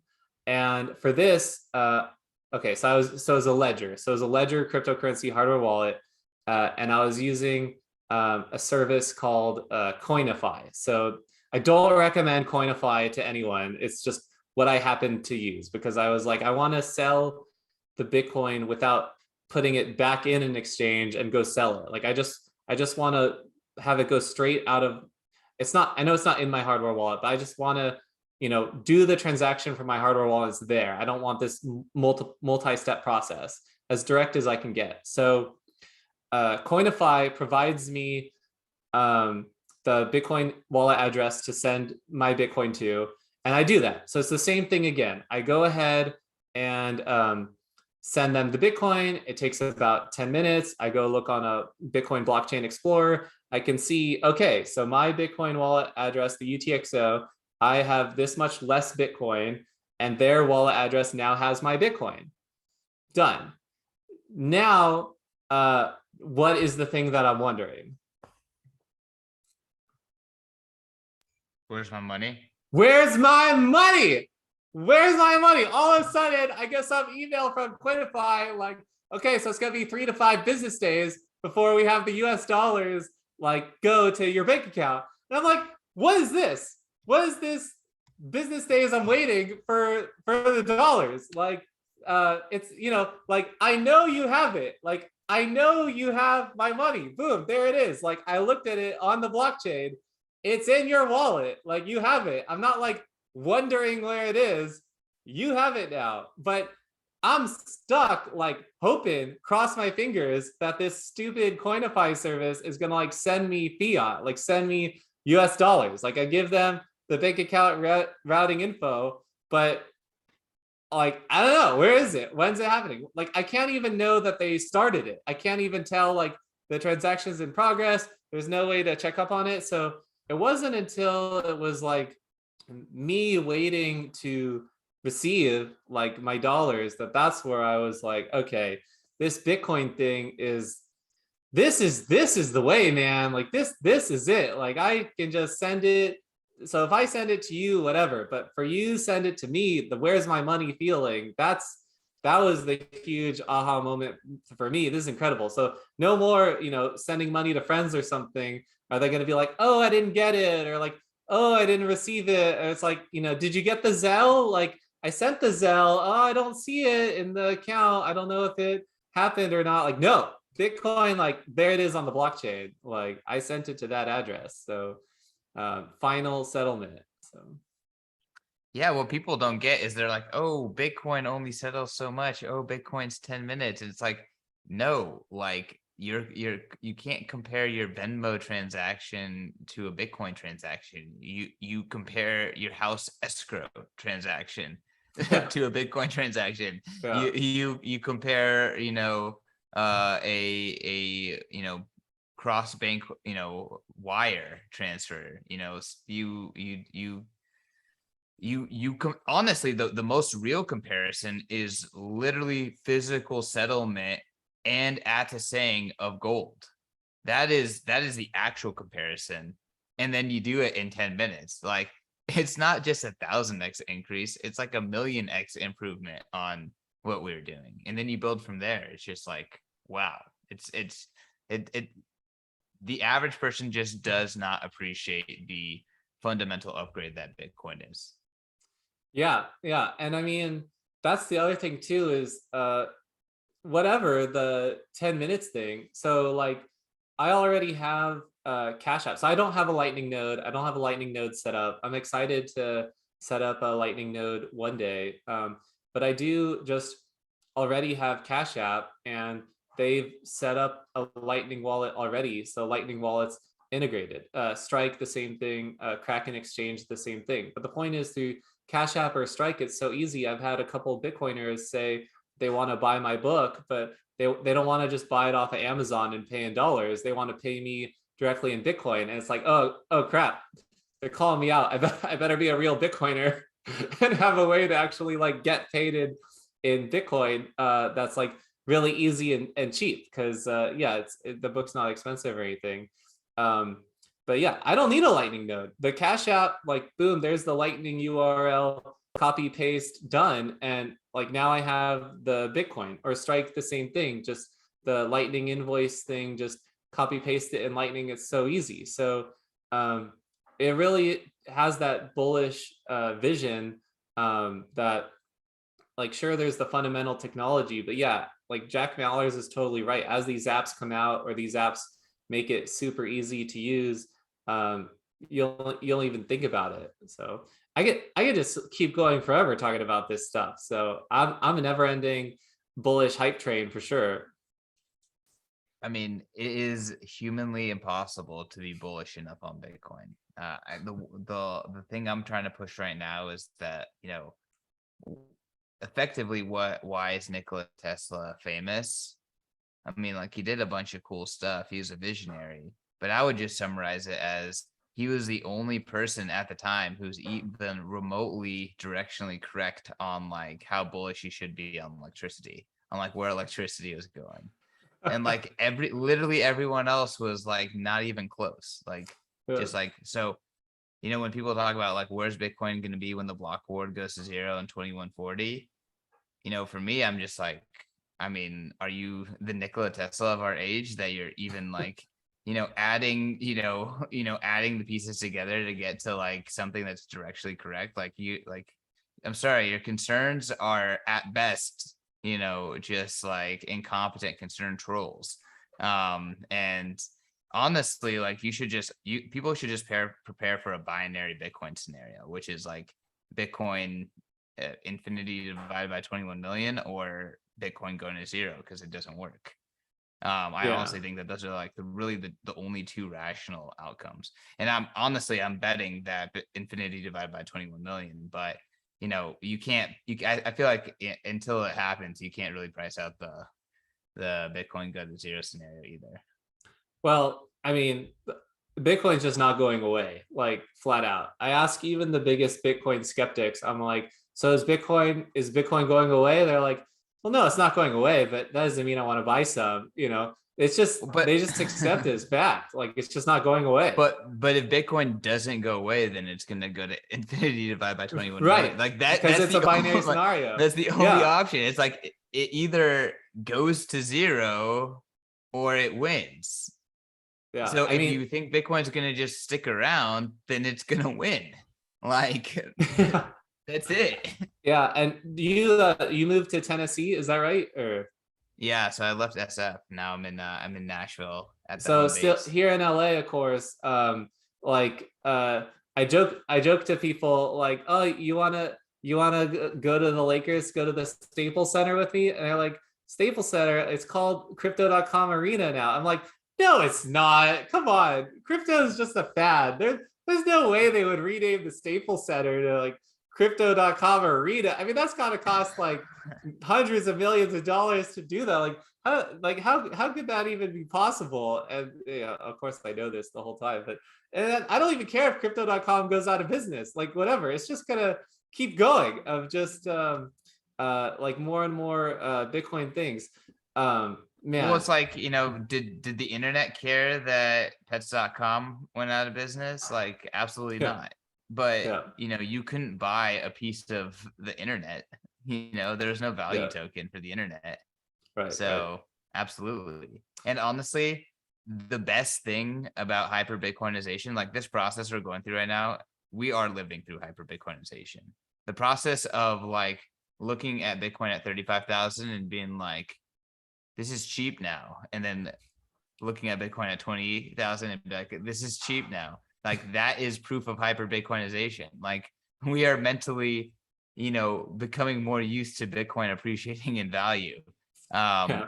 And for this, okay, so it was a Ledger. So it was a Ledger cryptocurrency hardware wallet. And I was using a service called Coinify. So I don't recommend Coinify to anyone. It's just what I happened to use, because I was like, I want to sell the Bitcoin without putting it back in an exchange and go sell it. Like I just want to have it go straight out of, I know it's not in my hardware wallet, but I just want to, do the transaction from my hardware wallet is there. I don't want this multi-step process, as direct as I can get. So Coinify provides me the Bitcoin wallet address to send my Bitcoin to, and I do that. So it's the same thing again. I go ahead and send them the Bitcoin. It takes about 10 minutes. I go look on a Bitcoin blockchain explorer. I can see, okay, so my Bitcoin wallet address, the UTXO, I have this much less Bitcoin, and their wallet address now has my Bitcoin. Done. Now, what is the thing that I'm wondering? Where's my money? Where's my money? Where's my money? All of a sudden, I get some email from Coinify like, okay, so it's gonna be 3 to 5 business days before we have the US dollars like go to your bank account. And I'm like, what is this? What is this business days I'm waiting for the dollars? Like, it's, like, I know you have it. Like, I know you have my money. Boom, there it is. Like, I looked at it on the blockchain. It's in your wallet. Like, you have it. I'm not like wondering where it is. You have it now. But I'm stuck, like, hoping, cross my fingers, that this stupid Coinify service is gonna like send me fiat, like send me US dollars. Like, I give them the bank account routing info, but like, I don't know, where is it? When's it happening? Like, I can't even know that they started it. I can't even tell like the transaction's in progress. There's no way to check up on it. So it wasn't until it was like me waiting to receive like my dollars that's where I was like, okay, this Bitcoin thing is this is the way, man. Like this is it. Like I can just send it. So if I send it to you, whatever, but for you send it to me, the where's my money feeling, that was the huge aha moment for me. This is incredible. So no more, sending money to friends or something. Are they going to be like, oh, I didn't get it, or like, oh, I didn't receive it? Or it's like, did you get the Zelle? Like I sent the Zelle. Oh, I don't see it in the account. I don't know if it happened or not. Like, no, Bitcoin, like there it is on the blockchain. Like I sent it to that address. So final settlement. So Yeah, what people don't get is they're like, oh, Bitcoin only settles so much. Oh, Bitcoin's 10 minutes. And it's like, no, like you can't compare your Venmo transaction to a Bitcoin transaction. You compare your house escrow transaction yeah, to a Bitcoin transaction. yeah, You compare, cross bank, wire transfer, honestly, the most real comparison is literally physical settlement and attesting of gold. That is the actual comparison, and then you do it in 10 minutes. Like it's not just 1,000x increase, it's like 1,000,000x improvement on what we were doing, and then you build from there. It's just like, wow, it the average person just does not appreciate the fundamental upgrade that Bitcoin is. yeah. And I mean, that's the other thing too is whatever the 10 minutes thing. So like I already have Cash App. So I don't have a Lightning node. I don't have a Lightning node set up. I'm excited to set up a Lightning node one day. But I do just already have Cash App, and they've set up a Lightning wallet already. So Lightning wallets integrated. Strike, the same thing. Kraken Exchange, the same thing. But the point is, through Cash App or Strike, it's so easy. I've had a couple of Bitcoiners say they want to buy my book, but they don't want to just buy it off of Amazon and pay in dollars. They want to pay me directly in Bitcoin. And it's like, oh crap, they're calling me out. I better be a real Bitcoiner and have a way to actually like get paid in Bitcoin. That's like really easy and cheap, because yeah, the book's not expensive or anything. Um, but yeah, I don't need a Lightning node. The Cash App, like boom, there's the Lightning URL, copy paste, done. And like now I have the Bitcoin. Or Strike, the same thing, just the Lightning invoice thing, just copy paste it in Lightning. It's so easy. So it really has that bullish vision, that like, sure, there's the fundamental technology, but yeah, like Jack Mallers is totally right. As these apps come out, or these apps make it super easy to use, um, you'll even think about it. So I could just keep going forever talking about this stuff. So I'm a never ending bullish hype train for sure. I mean, it is humanly impossible to be bullish enough on Bitcoin. The thing I'm trying to push right now is that, effectively, why is Nikola Tesla famous? I mean, like he did a bunch of cool stuff. He was a visionary, but I would just summarize it as he was the only person at the time who's even remotely directionally correct on like how bullish he should be on electricity, on like where electricity was going. And like literally everyone else was like not even close. Like just like, so, when people talk about like where's Bitcoin going to be when the block reward goes to 0 in 2140, for me, I'm just like, I mean, are you the Nikola Tesla of our age that you're even like, adding, adding the pieces together to get to like something that's directionally correct? Like I'm sorry, your concerns are at best, just like incompetent concerned trolls. And honestly, like people should just prepare for a binary Bitcoin scenario, which is like Bitcoin infinity divided by 21 million, or Bitcoin going to 0 because it doesn't work. I Yeah. honestly think that those are like the only two rational outcomes. And I'm betting that infinity divided by 21 million, but you can't, I feel like until it happens, you can't really price out the Bitcoin go to zero scenario either. Well, I mean, Bitcoin's just not going away, like flat out. I ask even the biggest Bitcoin skeptics, I'm like, so is Bitcoin going away? They're like, well, no, it's not going away, but that doesn't mean I want to buy some, It's just But they just accept it as fact. Like it's just not going away. but if Bitcoin doesn't go away, then it's gonna go to infinity divided by 21 Right. million. Like Because that's it's a the binary only, like, scenario. that's the only Yeah. option. It's like it either goes to zero or it wins. Yeah. So I if mean, you think Bitcoin's gonna just stick around, then it's gonna win. Like that's it. yeah. And you moved to Tennessee, is that right? Or Yeah, so I left SF. Now I'm in Nashville at the so home still base. here in LA, of course, like I joke to people like, oh, you wanna go to the Lakers, go to the Staples Center with me? And they're like, Staples Center, it's called crypto.com arena now. I'm like, no, it's not. Come on. Crypto is just a fad. There's no way they would rename the Staples Center to like crypto.com arena. I mean, that's gotta cost like hundreds of millions of dollars to do that. How could that even be possible? And yeah, of course I know this the whole time, but and I don't even care if crypto.com goes out of business. Like whatever, it's just gonna keep going of just like more and more Bitcoin things. Well, Man, it's like, did the internet care that pets.com went out of business? Like, absolutely yeah, not. But, yeah, you couldn't buy a piece of the internet. There's no value yeah, token for the internet. right, right. So, absolutely. And honestly, the best thing about hyper Bitcoinization, like this process we're going through right now, we are living through hyper Bitcoinization. The process of like looking at Bitcoin at 35,000 and being like, this is cheap now. And then looking at Bitcoin at 20,000 and be like, this is cheap now. Like that is proof of hyper Bitcoinization. Like we are mentally, becoming more used to Bitcoin appreciating in value. Yeah,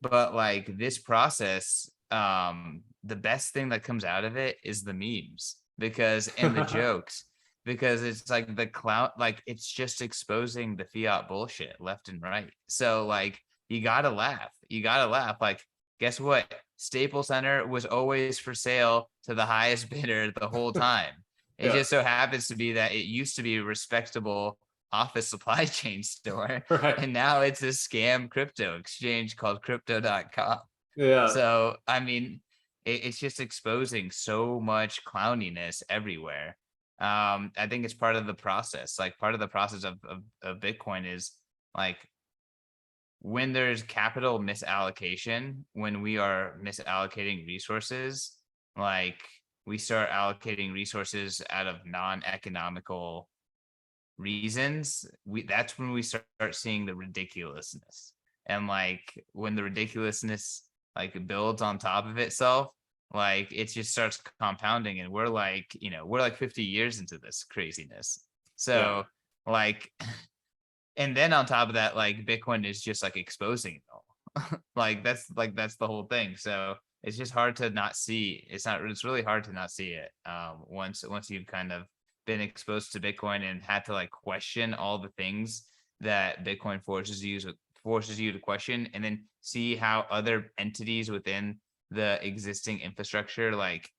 But like this process, the best thing that comes out of it is the memes and the jokes, because it's like the clout, like it's just exposing the fiat bullshit left and right. So like you gotta laugh. You gotta laugh. Like, guess what? Staples Center was always for sale to the highest bidder the whole time. It yeah, just so happens to be that it used to be a respectable office supply chain store, right. and now it's a scam crypto exchange called crypto.com. Yeah, So I mean, it's just exposing so much clowniness everywhere. I think it's part of the process. Like part of the process of Bitcoin is like when there's capital misallocation, when we are misallocating resources, like we start allocating resources out of non-economical reasons, that's when we start seeing the ridiculousness. And like when the ridiculousness like builds on top of itself, like it just starts compounding, and we're like 50 years into this craziness. yeah. So like, and then on top of that, like Bitcoin is just like exposing it all. That's the whole thing. So it's just hard to not see. It's really hard to not see it once you've kind of been exposed to Bitcoin and had to like question all the things that Bitcoin forces you to question, and then see how other entities within the existing infrastructure like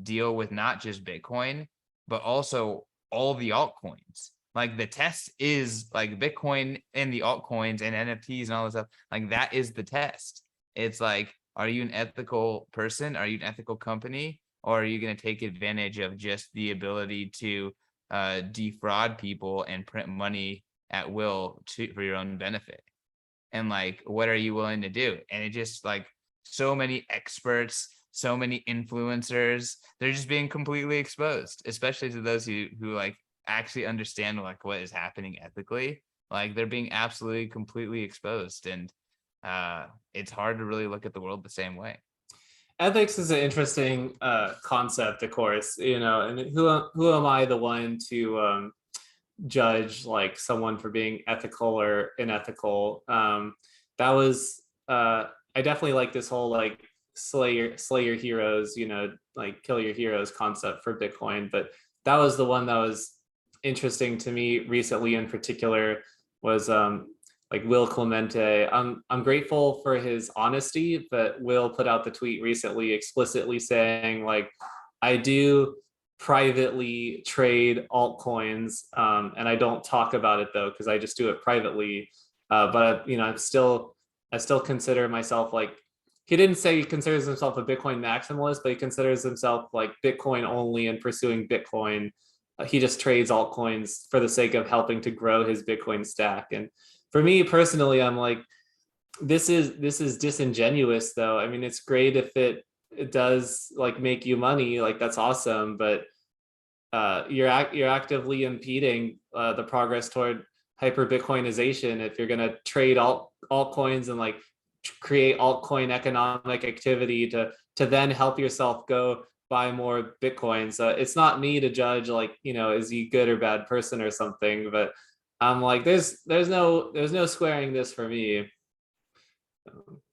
deal with not just Bitcoin, but also all the altcoins. Like the test is like Bitcoin and the altcoins and NFTs and all this stuff. Like that is the test. It's like, are you an ethical person? Are you an ethical company? Or are you going to take advantage of just the ability to defraud people and print money at will for your own benefit? And like, what are you willing to do? And it just like so many experts, so many influencers, they're just being completely exposed, especially to those who like actually understand like what is happening ethically. Like they're being absolutely completely exposed, and it's hard to really look at the world the same way. Ethics is an interesting concept, of course, and who am I the one to judge like someone for being ethical or unethical? That was I definitely like this whole like slay your heroes, like kill your heroes concept for Bitcoin, but that was the one that was interesting to me recently in particular was like Will Clemente. I'm grateful for his honesty, but Will put out the tweet recently explicitly saying like, I do privately trade altcoins, and I don't talk about it though because I just do it privately. But you know, I still consider myself like, he didn't say he considers himself a Bitcoin maximalist, but he considers himself like Bitcoin only and pursuing Bitcoin. He just trades altcoins for the sake of helping to grow his Bitcoin stack. And for me personally, I'm like, this is disingenuous though. I mean, it's great if it does like make you money, like that's awesome, but you're actively impeding the progress toward hyper Bitcoinization if you're gonna trade altcoins and like create altcoin economic activity to then help yourself go buy more Bitcoins. It's not me to judge like, you know, is he good or bad person or something, but I'm like, there's no squaring this for me.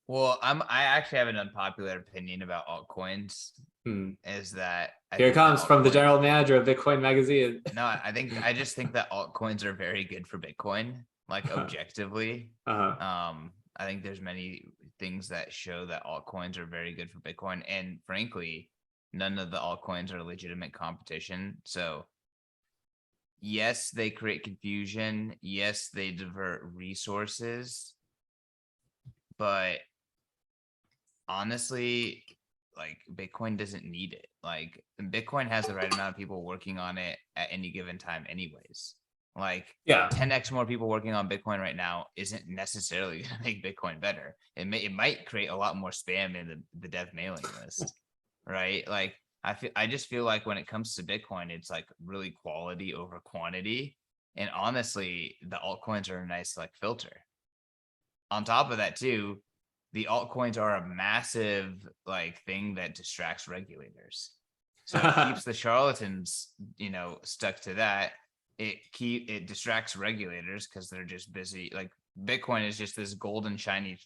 Well, I actually have an unpopular opinion about altcoins. Hmm. Is that I Here it think that comes from the altcoin. general manager of Bitcoin Magazine. No, I just think that altcoins are very good for Bitcoin, like objectively. Uh-huh. I think there's many things that show that altcoins are very good for Bitcoin, and frankly, none of the altcoins are legitimate competition. So yes, they create confusion. Yes, they divert resources, but honestly, like Bitcoin doesn't need it. Like Bitcoin has the right amount of people working on it at any given time, anyways. Like Yeah. 10x more people working on Bitcoin right now isn't necessarily going to make Bitcoin better. It might create a lot more spam in the dev mailing list, right? Like I just feel like when it comes to Bitcoin, it's like really quality over quantity. And honestly, the altcoins are a nice like filter. On top of that, too, the altcoins are a massive like thing that distracts regulators. So it keeps the charlatans, stuck to that. It distracts regulators because they're just busy. Like Bitcoin is just this golden shiny,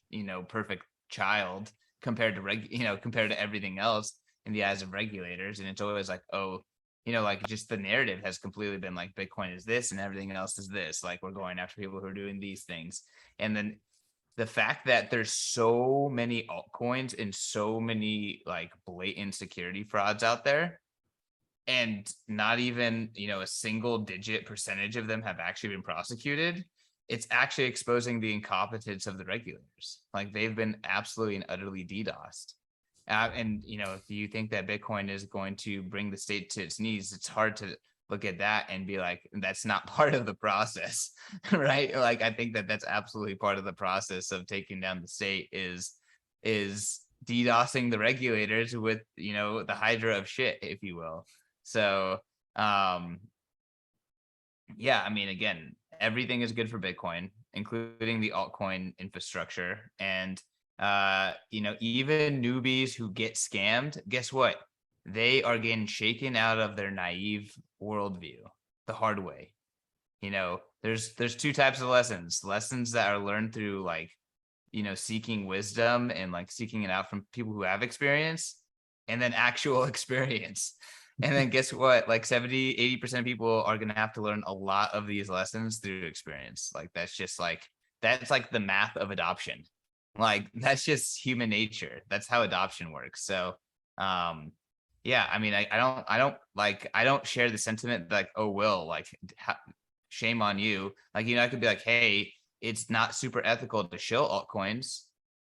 perfect child compared to compared to everything else in the eyes of regulators. And it's always like, oh, like just the narrative has completely been like Bitcoin is this and everything else is this. Like we're going after people who are doing these things. And then the fact that there's so many altcoins and so many like blatant security frauds out there, and not even a single digit percentage of them have actually been prosecuted, it's actually exposing the incompetence of the regulators. Like they've been absolutely and utterly DDoSed. And if you think that Bitcoin is going to bring the state to its knees, it's hard to look at that and be like, that's not part of the process, right? Like I think that that's absolutely part of the process of taking down the state is DDoSing the regulators with the hydra of shit, if you will. So yeah, I mean, again, everything is good for Bitcoin, including the altcoin infrastructure. And even newbies who get scammed, guess what? They are getting shaken out of their naive worldview the hard way. There's two types of lessons that are learned through like, seeking wisdom and like seeking it out from people who have experience, and then actual experience. And then guess what? Like 70-80% of people are going to have to learn a lot of these lessons through experience. Like that's like the math of adoption. Like that's just human nature. That's how adoption works. So yeah, I mean, I don't share the sentiment like, oh, Will, like shame on you. Like, I could be like, hey, it's not super ethical to shill altcoins.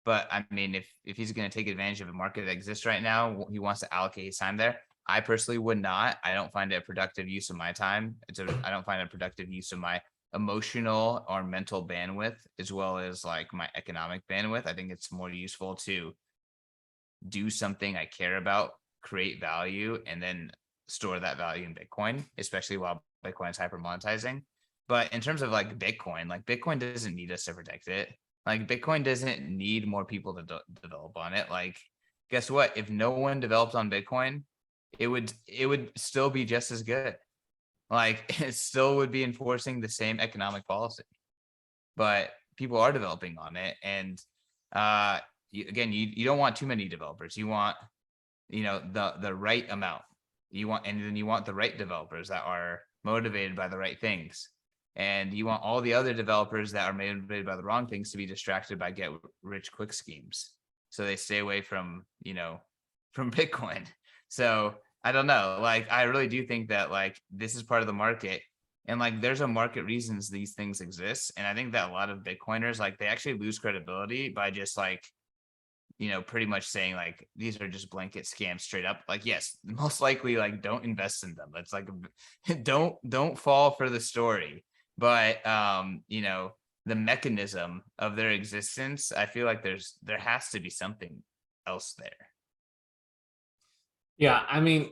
But I mean, if he's going to take advantage of a market that exists right now, he wants to allocate his time there. I personally would not. I don't find it a productive use of my time. I don't find it a productive use of my emotional or mental bandwidth, as well as like my economic bandwidth. I think it's more useful to do something I care about, create value, and then store that value in Bitcoin, especially while Bitcoin is hyper monetizing. But in terms of like Bitcoin doesn't need us to protect it. Like Bitcoin doesn't need more people to develop on it. Like, guess what? If no one developed on Bitcoin, it would still be just as good. Like it still would be enforcing the same economic policy, but people are developing on it. And you don't want too many developers. You want the right amount. And then you want the right developers that are motivated by the right things. And you want all the other developers that are motivated by the wrong things to be distracted by get rich quick schemes. So they stay away from, from Bitcoin. So I don't know. Like, I really do think that like this is part of the market. And like there's a market reasons these things exist. And I think that a lot of Bitcoiners, like they actually lose credibility by just like, pretty much saying like these are just blanket scams straight up. Like, yes, most likely like don't invest in them. That's like don't fall for the story. But the mechanism of their existence, I feel like there has to be something else there. Yeah, I mean,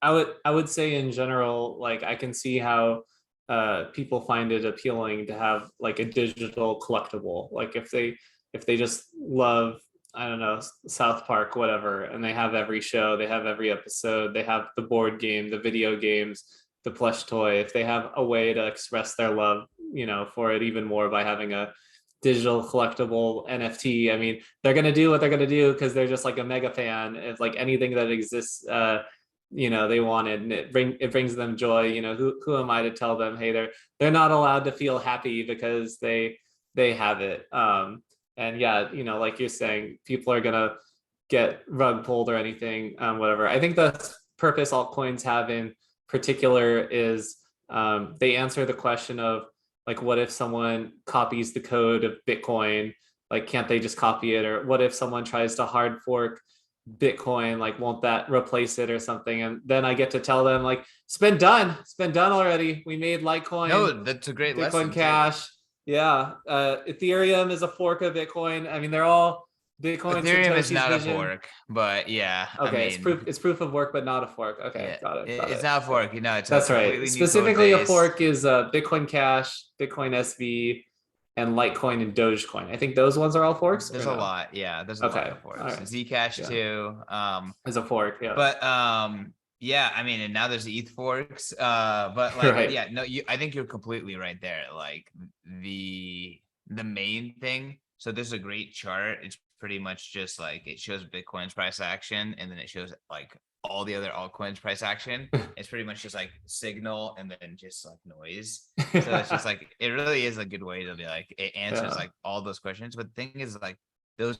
I would say in general, like I can see how people find it appealing to have like a digital collectible. Like if they just love, I don't know, South Park, whatever, and they have every show, they have every episode, they have the board game, the video games, the plush toy. If they have a way to express their love, for it even more by having a digital collectible NFT, I mean, they're gonna do what they're gonna do because they're just like a mega fan. It's like anything that exists, they want it, and it brings them joy. Who am I to tell them, hey, they're not allowed to feel happy because they have it. And yeah, like you're saying, people are gonna get rug pulled or anything, whatever. I think the purpose altcoins have in particular is they answer the question of like, what if someone copies the code of Bitcoin? Like, can't they just copy it? Or what if someone tries to hard fork Bitcoin? Like, won't that replace it or something? And then I get to tell them like, it's been done already. We made Litecoin. No, that's a great Bitcoin lesson Cash. too. Yeah. Ethereum is a fork of Bitcoin. I mean, they're all Bitcoin Ethereum Satoshi's is not vision. a fork, but yeah, Okay, it's proof of work, but not a fork. Okay, yeah, got it. it's not a fork. It's a That's right. completely new code Specifically, a base. fork is Bitcoin Cash, Bitcoin SV, and Litecoin and Dogecoin. I think those ones are all forks. There's a lot. Yeah, there's a lot Okay, of forks. all right. Zcash Yeah. too. Is a fork. Yeah. But yeah, I mean, and now there's ETH forks. But like, Right. yeah, no, I think you're completely right there. Like the main thing. So there's a great chart. It's pretty much just like it shows Bitcoin's price action, and then it shows like all the other altcoins price action. It's pretty much just like signal and then just like noise. So it's just like it really is a good way to be like it answers like all those questions. But the thing is like those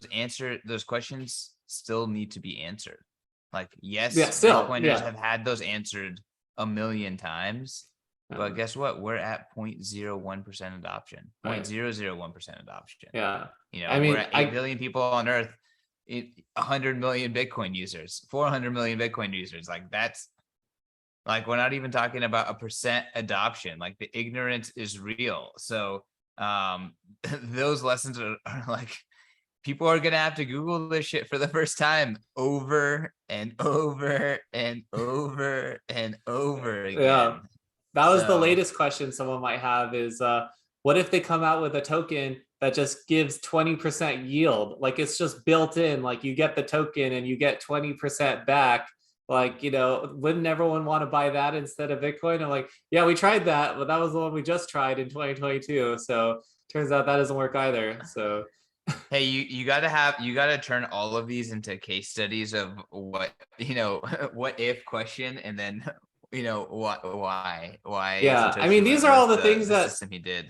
questions still need to be answered. Like, yes, Bitcoiners have had those answered a million times, but guess what? We're at 0.01% adoption, 0.001% adoption. Yeah. I mean, we're at 8 billion people on Earth, 100 million Bitcoin users, 400 million Bitcoin users. Like that's like, we're not even talking about a percent adoption. Like the ignorance is real. So those lessons are like, people are going to have to Google this shit for the first time over and over and over and over again. Yeah. That was the latest question someone might have is, what if they come out with a token that just gives 20% yield? Like it's just built in, like you get the token and you get 20% back. Like, wouldn't everyone want to buy that instead of Bitcoin? I'm like, yeah, we tried that, but that was the one we just tried in 2022. So turns out that doesn't work either. So hey, you gotta turn all of these into case studies of what what if question, and then why yeah, I mean, these are all the things that system he did.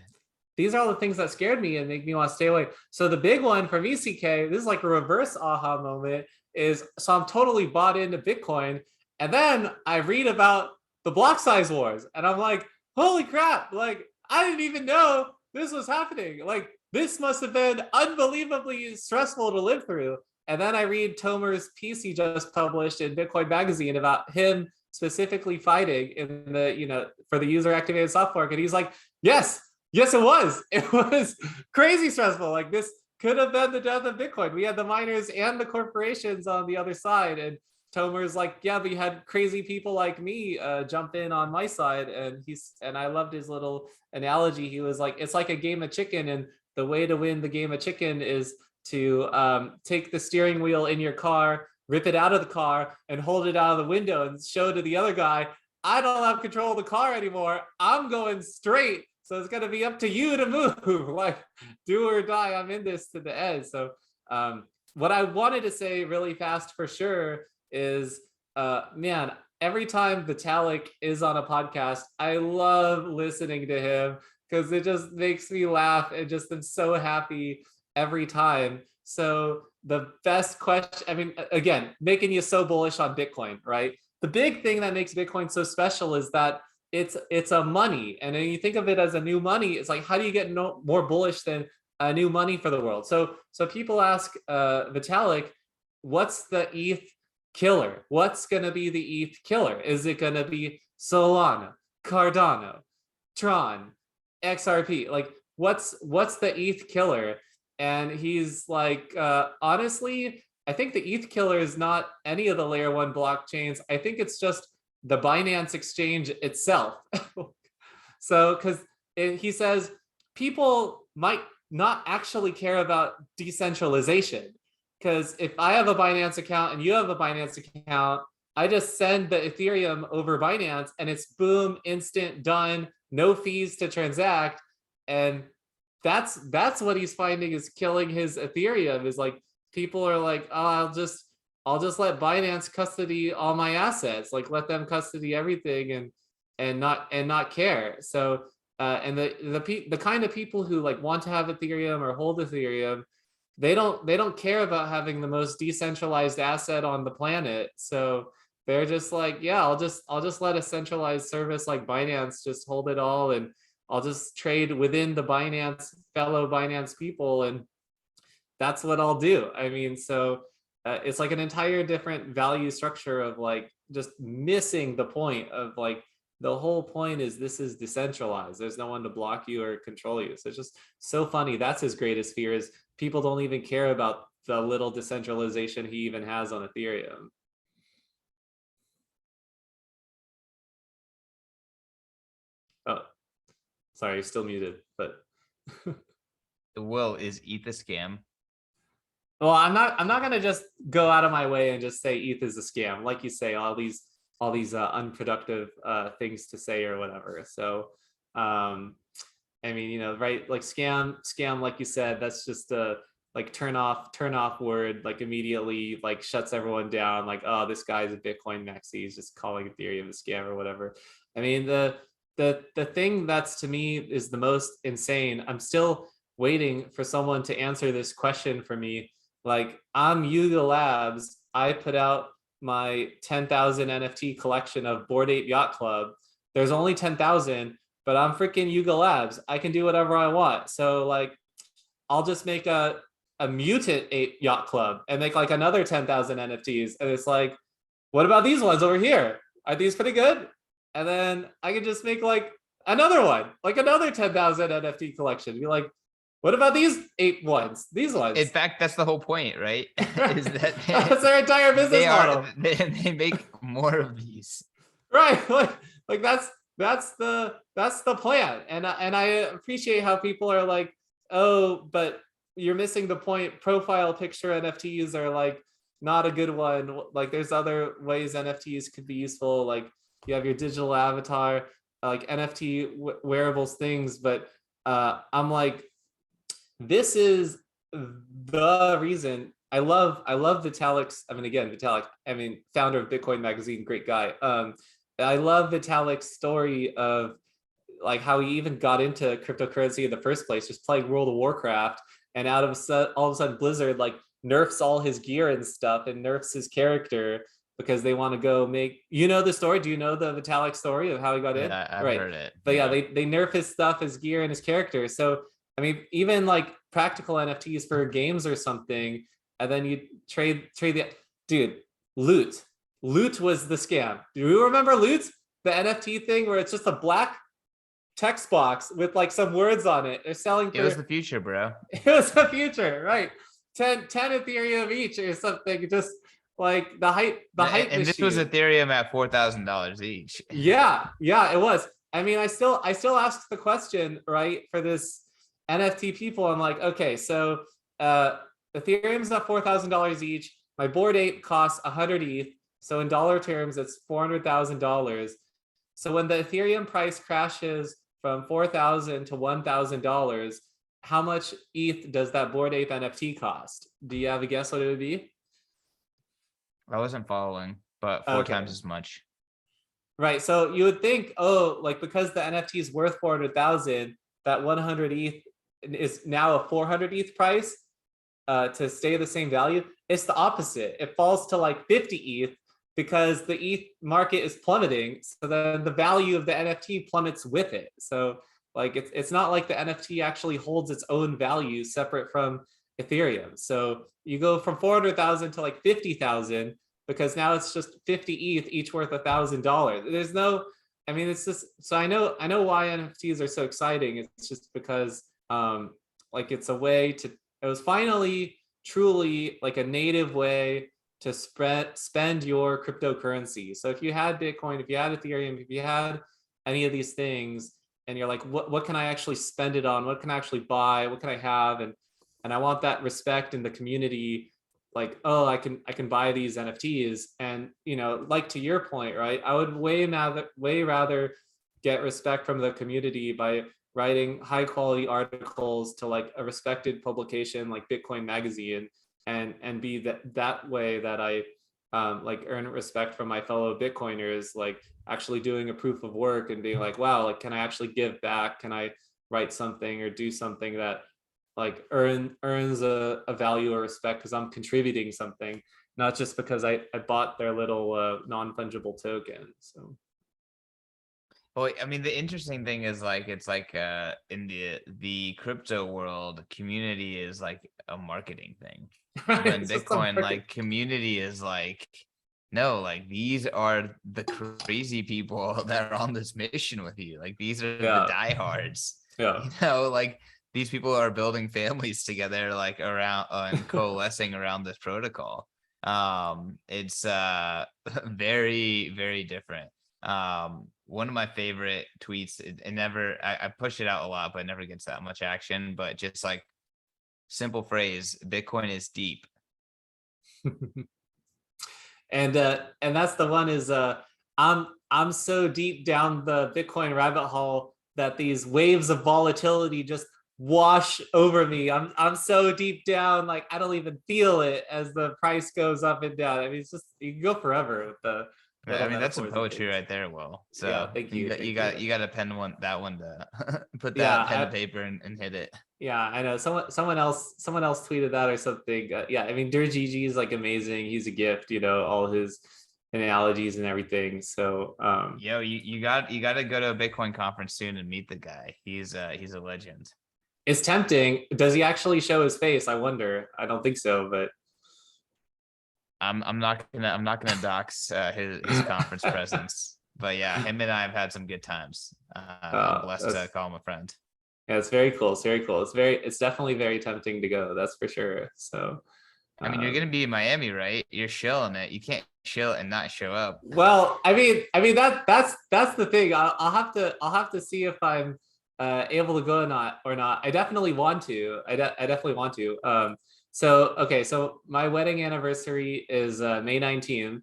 These are all the things that scared me and make me want to stay away. So the big one from ECK, this is like a reverse aha moment, is so I'm totally bought into Bitcoin, and then I read about the block size wars, and I'm like, holy crap, like I didn't even know this was happening. Like this must have been unbelievably stressful to live through. And then I read Tomer's piece he just published in Bitcoin Magazine about him specifically fighting in the, for the user activated soft fork. And he's like, yes, it was. It was crazy stressful. Like this could have been the death of Bitcoin. We had the miners and the corporations on the other side. And Tomer's like, yeah, but you had crazy people like me jump in on my side. And I loved his little analogy. He was like, it's like a game of chicken, and the way to win the game of chicken is to take the steering wheel in your car, rip it out of the car, and hold it out of the window and show to the other guy, I don't have control of the car anymore. I'm going straight. So it's going to be up to you to move. Like, do or die. I'm in this to the end. So what I wanted to say really fast for sure is, man, every time Vitalik is on a podcast, I love listening to him because it just makes me laugh and just I'm so happy every time. So the best question, I mean, again, making you so bullish on Bitcoin, right? The big thing that makes Bitcoin so special is that it's a money, and then you think of it as a new money. It's like, how do you get more bullish than a new money for the world? So people ask Vitalik, what's the ETH killer? What's going to be the ETH killer? Is it going to be Solana, Cardano, Tron, XRP? Like, what's the ETH killer? And he's like, honestly, I think the ETH killer is not any of the layer one blockchains. I think it's just the Binance exchange itself. So, because he says people might not actually care about decentralization. Because if I have a Binance account and you have a Binance account, I just send the Ethereum over Binance and it's boom, instant, done, no fees to transact. And that's what he's finding is killing his Ethereum, is like people are like, oh, I'll just let Binance custody all my assets, like let them custody everything and not care. So and the kind of people who like want to have Ethereum or hold Ethereum, they don't care about having the most decentralized asset on the planet. So they're just like, yeah, I'll just let a centralized service like Binance just hold it all, and I'll just trade within the Binance fellow Binance people, and that's what I'll do. I mean, so it's like an entire different value structure of like just missing the point of like the whole point is this is decentralized. There's no one to block you or control you. So it's just so funny. That's his greatest fear, is people don't even care about the little decentralization he even has on Ethereum. Oh, sorry, you're still muted, but Will, is ETH a scam? well, I'm not gonna just go out of my way and just say ETH is a scam. Like you say, all these unproductive things to say or whatever. So I mean, you know, right, like scam, like you said, that's just a like turn off word, like immediately like shuts everyone down, like, oh, this guy's a Bitcoin maxi, he's just calling Ethereum a scam or whatever. I mean, the thing that's to me is the most insane, I'm still waiting for someone to answer this question for me. Like, I'm Yuga Labs, I put out my 10,000 NFT collection of Bored Ape Yacht Club. There's only 10,000, but I'm freaking Yuga Labs. I can do whatever I want. So like, I'll just make a mutant ape yacht club and make like another 10,000 NFTs. And it's like, what about these ones over here? Are these pretty good? And then I could just make like another one, like another 10,000 NFT collection. Be like, what about these ape ones? These ones. In fact, that's the whole point, right? Is that that's their entire business model. They make more of these. Right. Like that's the plan. And I appreciate how people are like, oh, but you're missing the point. Profile picture NFTs are like not a good one. Like there's other ways NFTs could be useful. Like you have your digital avatar, like NFT wearables things. But I'm like, this is the reason I love Vitalik's. I mean, again, Vitalik, I mean, founder of Bitcoin Magazine, great guy. I love Vitalik's story of like how he even got into cryptocurrency in the first place, just playing World of Warcraft, and all of a sudden Blizzard like nerfs all his gear and stuff and nerfs his character because they want to go make, you know, the story. Do you know the Vitalik story of how he got in? Yeah, I've right. heard it. But yeah, they nerf his stuff, his gear, and his character. So I mean, even like practical NFTs for games or something, and then you trade the dude. Loot was the scam. Do you remember Loot, the NFT thing where it's just a black text box with like some words on it? They're selling. It was the future, bro. It was the future, right? 10 Ethereum each or something. Just like the hype. And this was Ethereum at $4,000 each. Yeah, it was. I mean, I still ask the question, right, for this NFT people. I'm like, okay, so Ethereum's at $4,000 each. My Bored Ape costs 100 ETH. So in dollar terms, it's $400,000. So when the Ethereum price crashes from $4,000 to $1,000, how much ETH does that Bored Ape NFT cost? Do you have a guess what it would be? I wasn't following, but four times as much. Right. So you would think, oh, like because the NFT is worth 400,000, that 100 ETH is now a 400 ETH price to stay the same value. It's the opposite. It falls to like 50 ETH because the ETH market is plummeting. So then the value of the NFT plummets with it. So like it's not like the NFT actually holds its own value separate from Ethereum. So you go from 400,000 to like 50,000 because now it's just 50 ETH each worth $1,000. There's no, I mean, it's just, so I know why NFTs are so exciting. It's just because like it's a way to, it was finally truly like a native way to spend your cryptocurrency. So if you had Bitcoin, if you had Ethereum, if you had any of these things, and you're like, what can I actually spend it on? What can I actually buy? What can I have? And I want that respect in the community. Like, oh, I can buy these NFTs, and like to your point, right? I would way rather get respect from the community by writing high quality articles to like a respected publication like Bitcoin Magazine, and be that way that I like earn respect from my fellow Bitcoiners, like actually doing a proof of work and being like, wow, like can I actually give back? Can I write something or do something that like earns a value or respect because I'm contributing something, not just because I bought their little non-fungible token. So Well, I mean, the interesting thing is like it's like in the crypto world, community is like a marketing thing. right, But in it's just a Bitcoin, market. like community is like, no, like these are the crazy people that are on this mission with you. Like these are the Yeah, diehards. yeah. Like these people are building families together, like around and coalescing around this protocol. It's very, very different. One of my favorite tweets, it never, I push it out a lot, but it never gets that much action. But just like simple phrase, Bitcoin is deep. And that's the one is I'm so deep down the Bitcoin rabbit hole that these waves of volatility just wash over me. I'm so deep down, like I don't even feel it as the price goes up and down. I mean, it's just you can go forever with the I little mean, that's some metaphors and poetry things. right there, Will. Yeah, So thank you you, got you thank you. got you got to pen that one to put Yeah, that pen to paper and hit it. yeah, I know. Someone else tweeted that or something. Yeah, I mean, Gigi is like amazing. He's a gift, all his analogies and everything. So Yo, you got to go to a Bitcoin conference soon and meet the guy. He's a legend. it's tempting. Does he actually show his face? I wonder. I don't think so, but I'm not gonna dox his conference presence. But yeah, him and I have had some good times. I'm blessed to that's call him a friend. yeah, it's very cool. It's very cool. It's definitely very tempting to go. That's for sure. So I mean, you're gonna um, be in Miami, right? You're shilling it. You can't chill and not show up. well, I mean that's the thing. I'll have to see if I'm able to go or not. I definitely want to. I definitely want to. So okay, so my wedding anniversary is May 19th.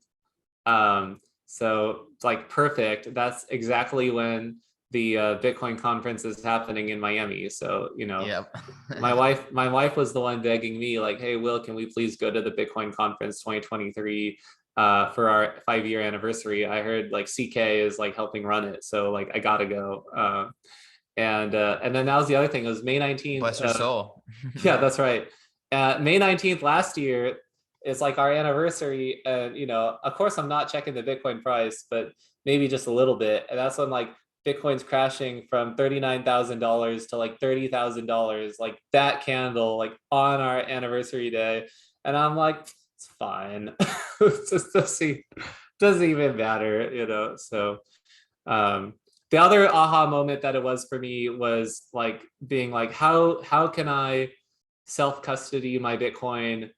So it's like perfect. That's exactly when the Bitcoin conference is happening in Miami. So Yep. my wife was the one begging me like, hey Will, can we please go to the Bitcoin conference 2023 for our 5-year anniversary? I heard like CK is like helping run it, so like I gotta go. And then that was the other thing. It was May 19th. Bless her soul. Yeah, that's right. May 19th last year is like our anniversary. And, of course, I'm not checking the Bitcoin price, but maybe just a little bit. And that's when like Bitcoin's crashing from $39,000 to like $30,000, like that candle, like on our anniversary day. And I'm like, it's fine. It just doesn't even matter, So, the other aha moment that it was for me was like being like, how can I self custody my Bitcoin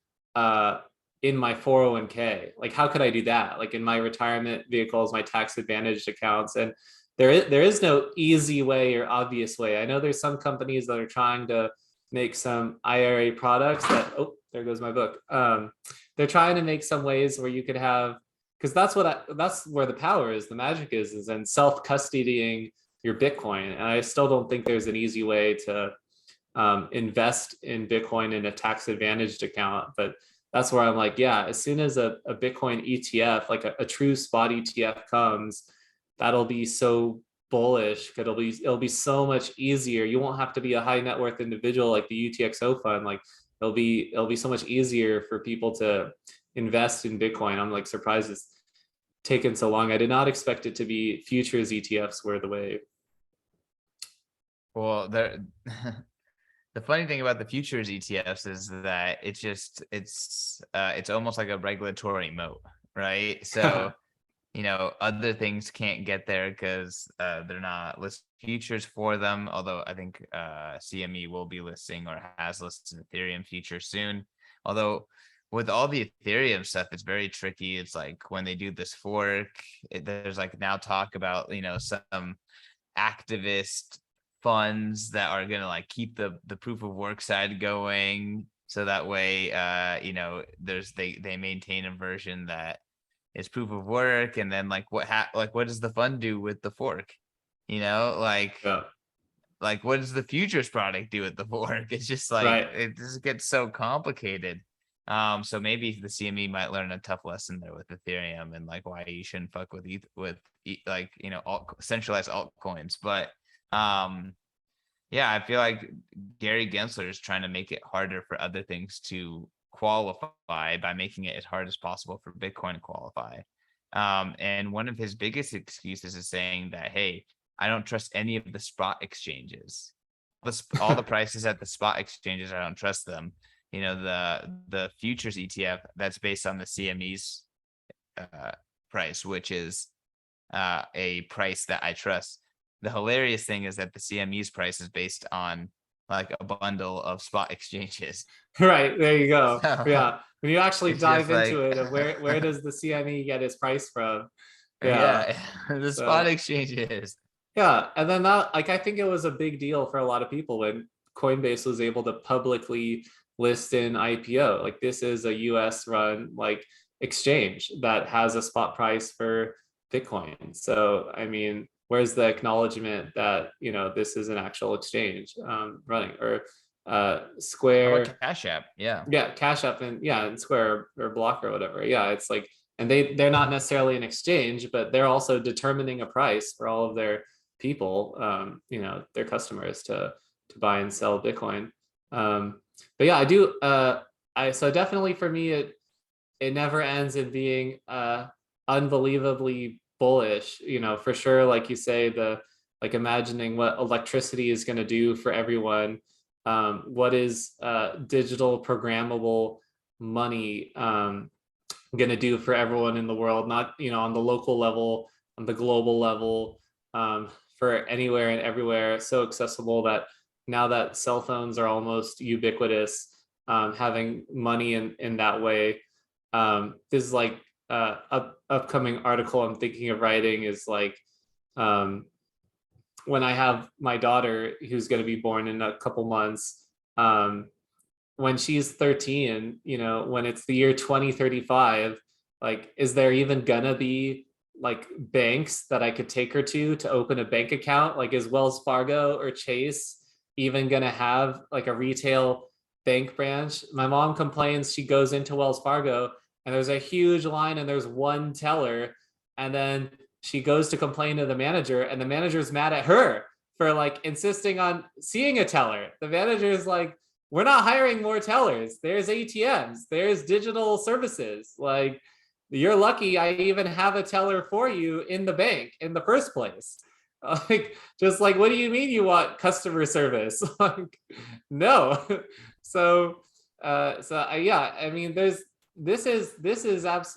in my 401k? Like, how could I do that? Like in my retirement vehicles, my tax advantaged accounts, and there is no easy way or obvious way. I know there's some companies that are trying to make some IRA products that, oh, there goes my book. They're trying to make some ways where you could have, because that's where the power is, the magic is in self custodying your Bitcoin. And I still don't think there's an easy way to invest in Bitcoin in a tax advantaged account. But that's where I'm like, yeah, as soon as a Bitcoin ETF, like a true spot ETF comes, that'll be so bullish. It'll be so much easier. You won't have to be a high net worth individual like the UTXO fund. Like it'll be so much easier for people to invest in Bitcoin. I'm like surprised it's taken so long. I did not expect it to be futures ETFs were the way. Well, there the funny thing about the futures ETFs is that it's almost like a regulatory moat, right? So other things can't get there because they're not listed futures for them. Although I think CME will be listing or has listed Ethereum future soon. Although with all the Ethereum stuff, it's very tricky. It's like when they do this fork, there's like now talk about some activist funds that are gonna like keep the proof of work side going, so that way they maintain a version that is proof of work, and then like what does the fund do with the fork? Yeah. Like what does the futures product do with the fork? It's just like Right. it just gets so complicated. So maybe the CME might learn a tough lesson there with Ethereum and like why you shouldn't fuck with like centralized altcoins. But yeah, I feel like Gary Gensler is trying to make it harder for other things to qualify by making it as hard as possible for Bitcoin to qualify. And one of his biggest excuses is saying that, hey, I don't trust any of the spot exchanges. All the prices at the spot exchanges, I don't trust them. The futures ETF that's based on the CME's price, which is a price that I trust. The hilarious thing is that the CME's price is based on like a bundle of spot exchanges. Right. There you go. So Yeah. When you actually it's just dive into like, it, of where does the CME get its price from? Yeah. yeah, the spot So exchanges. yeah. And then that, like, I think it was a big deal for a lot of people when Coinbase was able to publicly list in IPO. Like, this is a US run like exchange that has a spot price for Bitcoin. So, I mean, where's the acknowledgement that, this is an actual exchange running, or How Square? about Cash App? Yeah. Yeah, Cash App and Square or Block or whatever. Yeah, it's like, and they're not necessarily an exchange, but they're also determining a price for all of their people, their customers to buy and sell Bitcoin. But yeah, I do. So definitely for me, it never ends in being unbelievably bullish. For sure, like you say, like imagining what electricity is going to do for everyone. What is digital programmable money going to do for everyone in the world, not on the local level, on the global level, for anywhere and everywhere, so accessible that now that cell phones are almost ubiquitous, having money in that way. This is like upcoming article I'm thinking of writing is like, when I have my daughter who's going to be born in a couple months, when she's 13, when it's the year 2035, like, is there even gonna be like banks that I could take her to open a bank account? Like, is Wells Fargo or Chase even gonna have like a retail bank branch? My mom complains she goes into Wells Fargo and there's a huge line and there's one teller, and then she goes to complain to the manager and the manager's mad at her for like insisting on seeing a teller. The manager's like, we're not hiring more tellers. There's ATMs, there's digital services. Like, you're lucky I even have a teller for you in the bank in the first place. Like, just like, what do you mean you want customer service? Like, no. So yeah, I mean, this is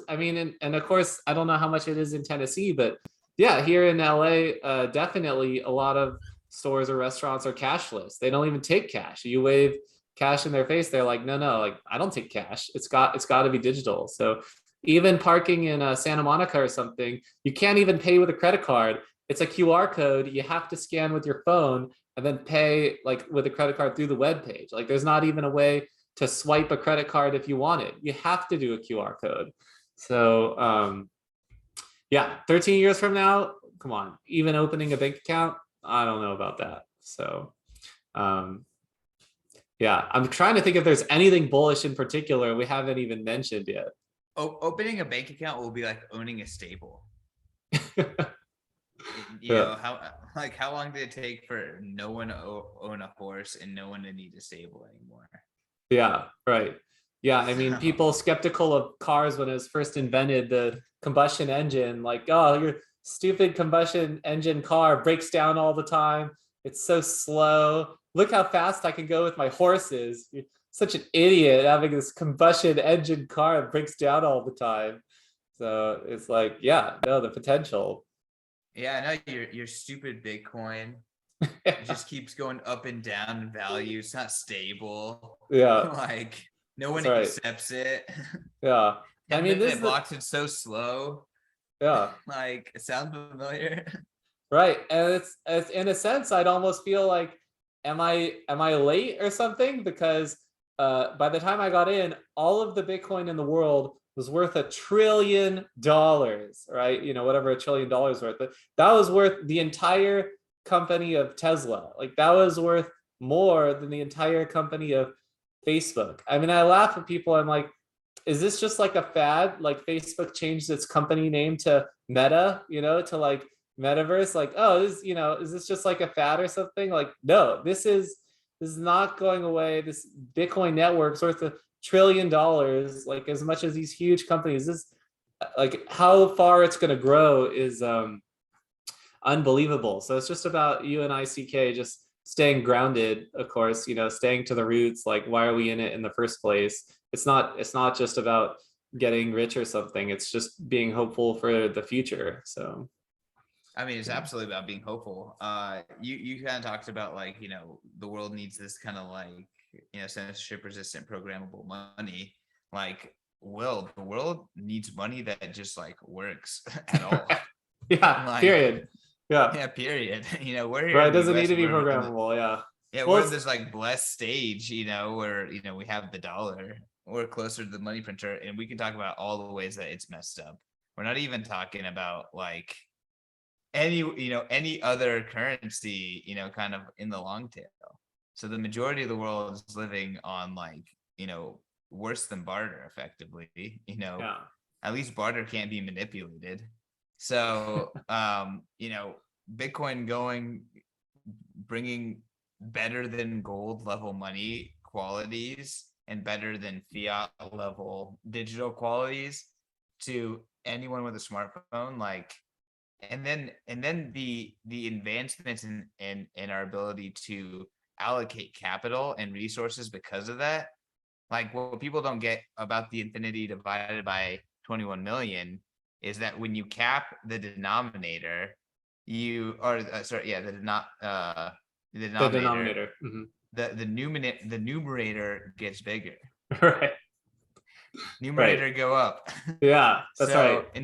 I mean, and of course, I don't know how much it is in Tennessee, but yeah, here in LA, definitely a lot of stores or restaurants are cashless. They don't even take cash. You wave cash in their face, they're like, no, like, I don't take cash. It's got to be digital. So even parking in Santa Monica or something, you can't even pay with a credit card. It's a QR code. You have to scan with your phone and then pay like with a credit card through the web page. Like, there's not even a way to swipe a credit card if you want it. You have to do a QR code. So yeah, 13 years from now, come on, even opening a bank account, I don't know about that. So yeah, I'm trying to think if there's anything bullish in particular we haven't even mentioned yet. Opening a bank account will be like owning a stable. You Yeah. know, how long did it take for no one to own a horse and no one to need a stable anymore? Yeah, right. Yeah, I mean, So people skeptical of cars when it was first invented, the combustion engine, like, oh, your stupid combustion engine car breaks down all the time. It's so slow. Look how fast I can go with my horses. You're such an idiot having this combustion engine car that breaks down all the time. So it's like, yeah, no, the potential. yeah, I know your stupid Bitcoin. It just keeps going up and down in value. It's not stable. Yeah, Like no one that's right. accepts it. Yeah. I 10 mean, this minute is the, blocks, it's so slow. yeah. Like it sounds familiar. Right. And it's in a sense, I'd almost feel like, am I late or something? Because by the time I got in, all of the Bitcoin in the world was worth $1 trillion, right? You know, whatever $1 trillion worth. But that was worth the entire company of Tesla. Like that was worth more than the entire company of Facebook. I mean, I laugh at people. I'm like, is this just like a fad? Like Facebook changed its company name to Meta, to like metaverse, like, oh, this, is this just like a fad or something? Like, no, this is not going away. This Bitcoin network's worth $1 trillion, like as much as these huge companies. This, like, how far it's going to grow is unbelievable. So it's just about you and ICK just staying grounded, of course, staying to the roots. Like, why are we in it in the first place? It's not just about getting rich or something. It's just being hopeful for the future. So I mean, it's absolutely about being hopeful. You kind of talked about like, the world needs this kind of like, censorship resistant programmable money. Like, the world needs money that just like works at all. yeah, Like, period. Yeah, yeah, period. We're here right. in It the doesn't need US. to be programmable. Yeah. Yeah, Well, we're in this like blessed stage, where we have the dollar. We're closer to the money printer, and we can talk about all the ways that it's messed up. We're not even talking about like any other currency, kind of in the long tail. So the majority of the world is living on like, worse than barter effectively, yeah. at least barter can't be manipulated. So Bitcoin bringing better than gold level money qualities and better than fiat level digital qualities to anyone with a smartphone, like, and then the advancements in our ability to allocate capital and resources because of that. Like, what people don't get about the infinity divided by 21 million is that when you cap the denominator, you or sorry, yeah, the The denominator, denominator. Mhm. the numerator gets bigger. Right. Right. Numerator go up. Yeah, that's right. So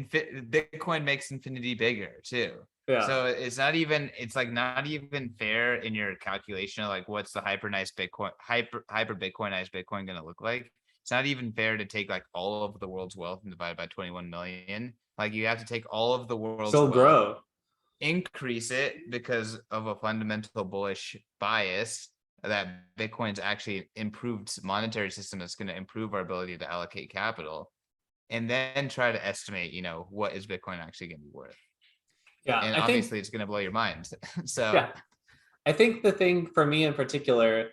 Bitcoin makes infinity bigger too. Yeah. So it's like not even fair in your calculation of like what's the hyper Bitcoinized Bitcoin going to look like. It's not even fair to take like all of the world's wealth and divide by 21 million. Like, you have to take all of the world's Still wealth, grow. increase it because of a fundamental bullish bias that Bitcoin's actually improved monetary system that's going to improve our ability to allocate capital, and then try to estimate, what is Bitcoin actually going to be worth. Yeah, And I think. obviously it's going to blow your mind. So Yeah, I think the thing for me in particular,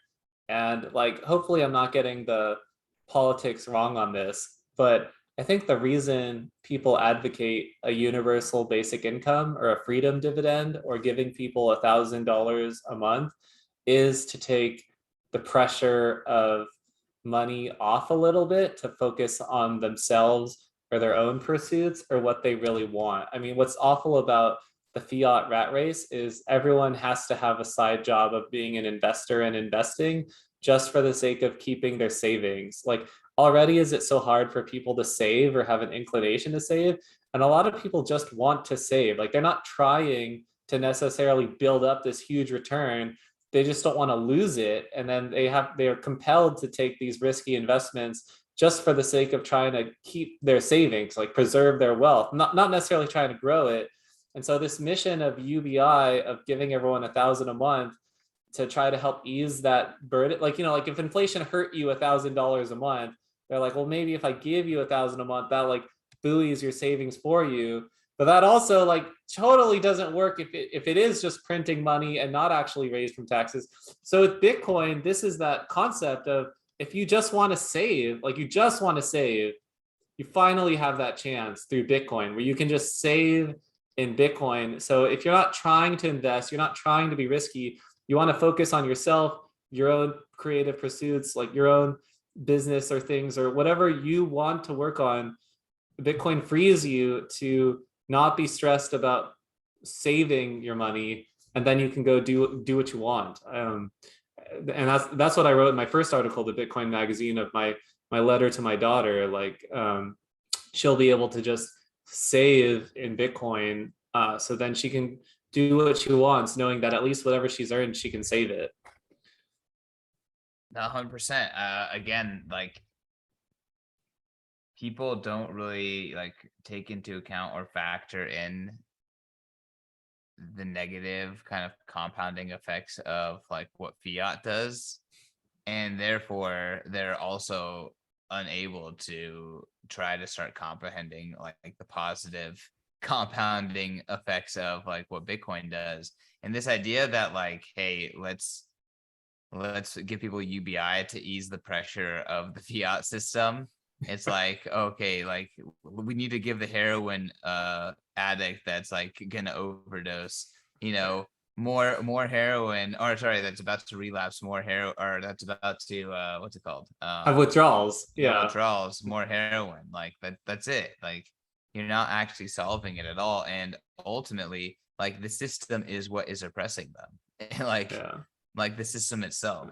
and like, hopefully I'm not getting the politics wrong on this, but I think the reason people advocate a universal basic income or a freedom dividend or giving people $1,000 a month is to take the pressure of money off a little bit to focus on themselves or their own pursuits or what they really want. I mean, what's awful about the fiat rat race is everyone has to have a side job of being an investor and investing just for the sake of keeping their savings. Like, already is it so hard for people to save or have an inclination to save? And a lot of people just want to save. Like, they're not trying to necessarily build up this huge return. They just don't want to lose it. And then they're compelled to take these risky investments just for the sake of trying to keep their savings, like preserve their wealth, not necessarily trying to grow it. And so this mission of UBI of giving everyone 1,000 a month to try to help ease that burden, like, like if inflation hurt you $1,000 a month, they're like, well, maybe if I give you 1,000 a month, that like buoys your savings for you. But that also like totally doesn't work if it is just printing money and not actually raised from taxes. So with Bitcoin, this is that concept of if you just want to save, like you just want to save, you finally have that chance through Bitcoin where you can just save in Bitcoin. So if you're not trying to invest, you're not trying to be risky, you want to focus on yourself, your own creative pursuits, like your own business or things or whatever you want to work on, Bitcoin frees you to not be stressed about saving your money, and then you can go do what you want. And that's what I wrote in my first article, the Bitcoin magazine, of my letter to my daughter. Like she'll be able to just save in Bitcoin, so then she can do what she wants, knowing that at least whatever she's earned, she can save it. 100%. Again, like people don't really like take into account or factor in the negative kind of compounding effects of like what fiat does, and therefore they're also unable to try to start comprehending like the positive compounding effects of like what Bitcoin does. And this idea that like, hey, let's give people UBI to ease the pressure of the fiat system. It's like, okay, like we need to give the heroin addict that's like gonna overdose, more heroin, or sorry, that's about to relapse, more heroin, or that's about to what's it called? Have withdrawals. Have Yeah. withdrawals, more heroin. Like that's it. Like you're not actually solving it at all. And ultimately, like the system is what is oppressing them. Yeah. Like the system itself.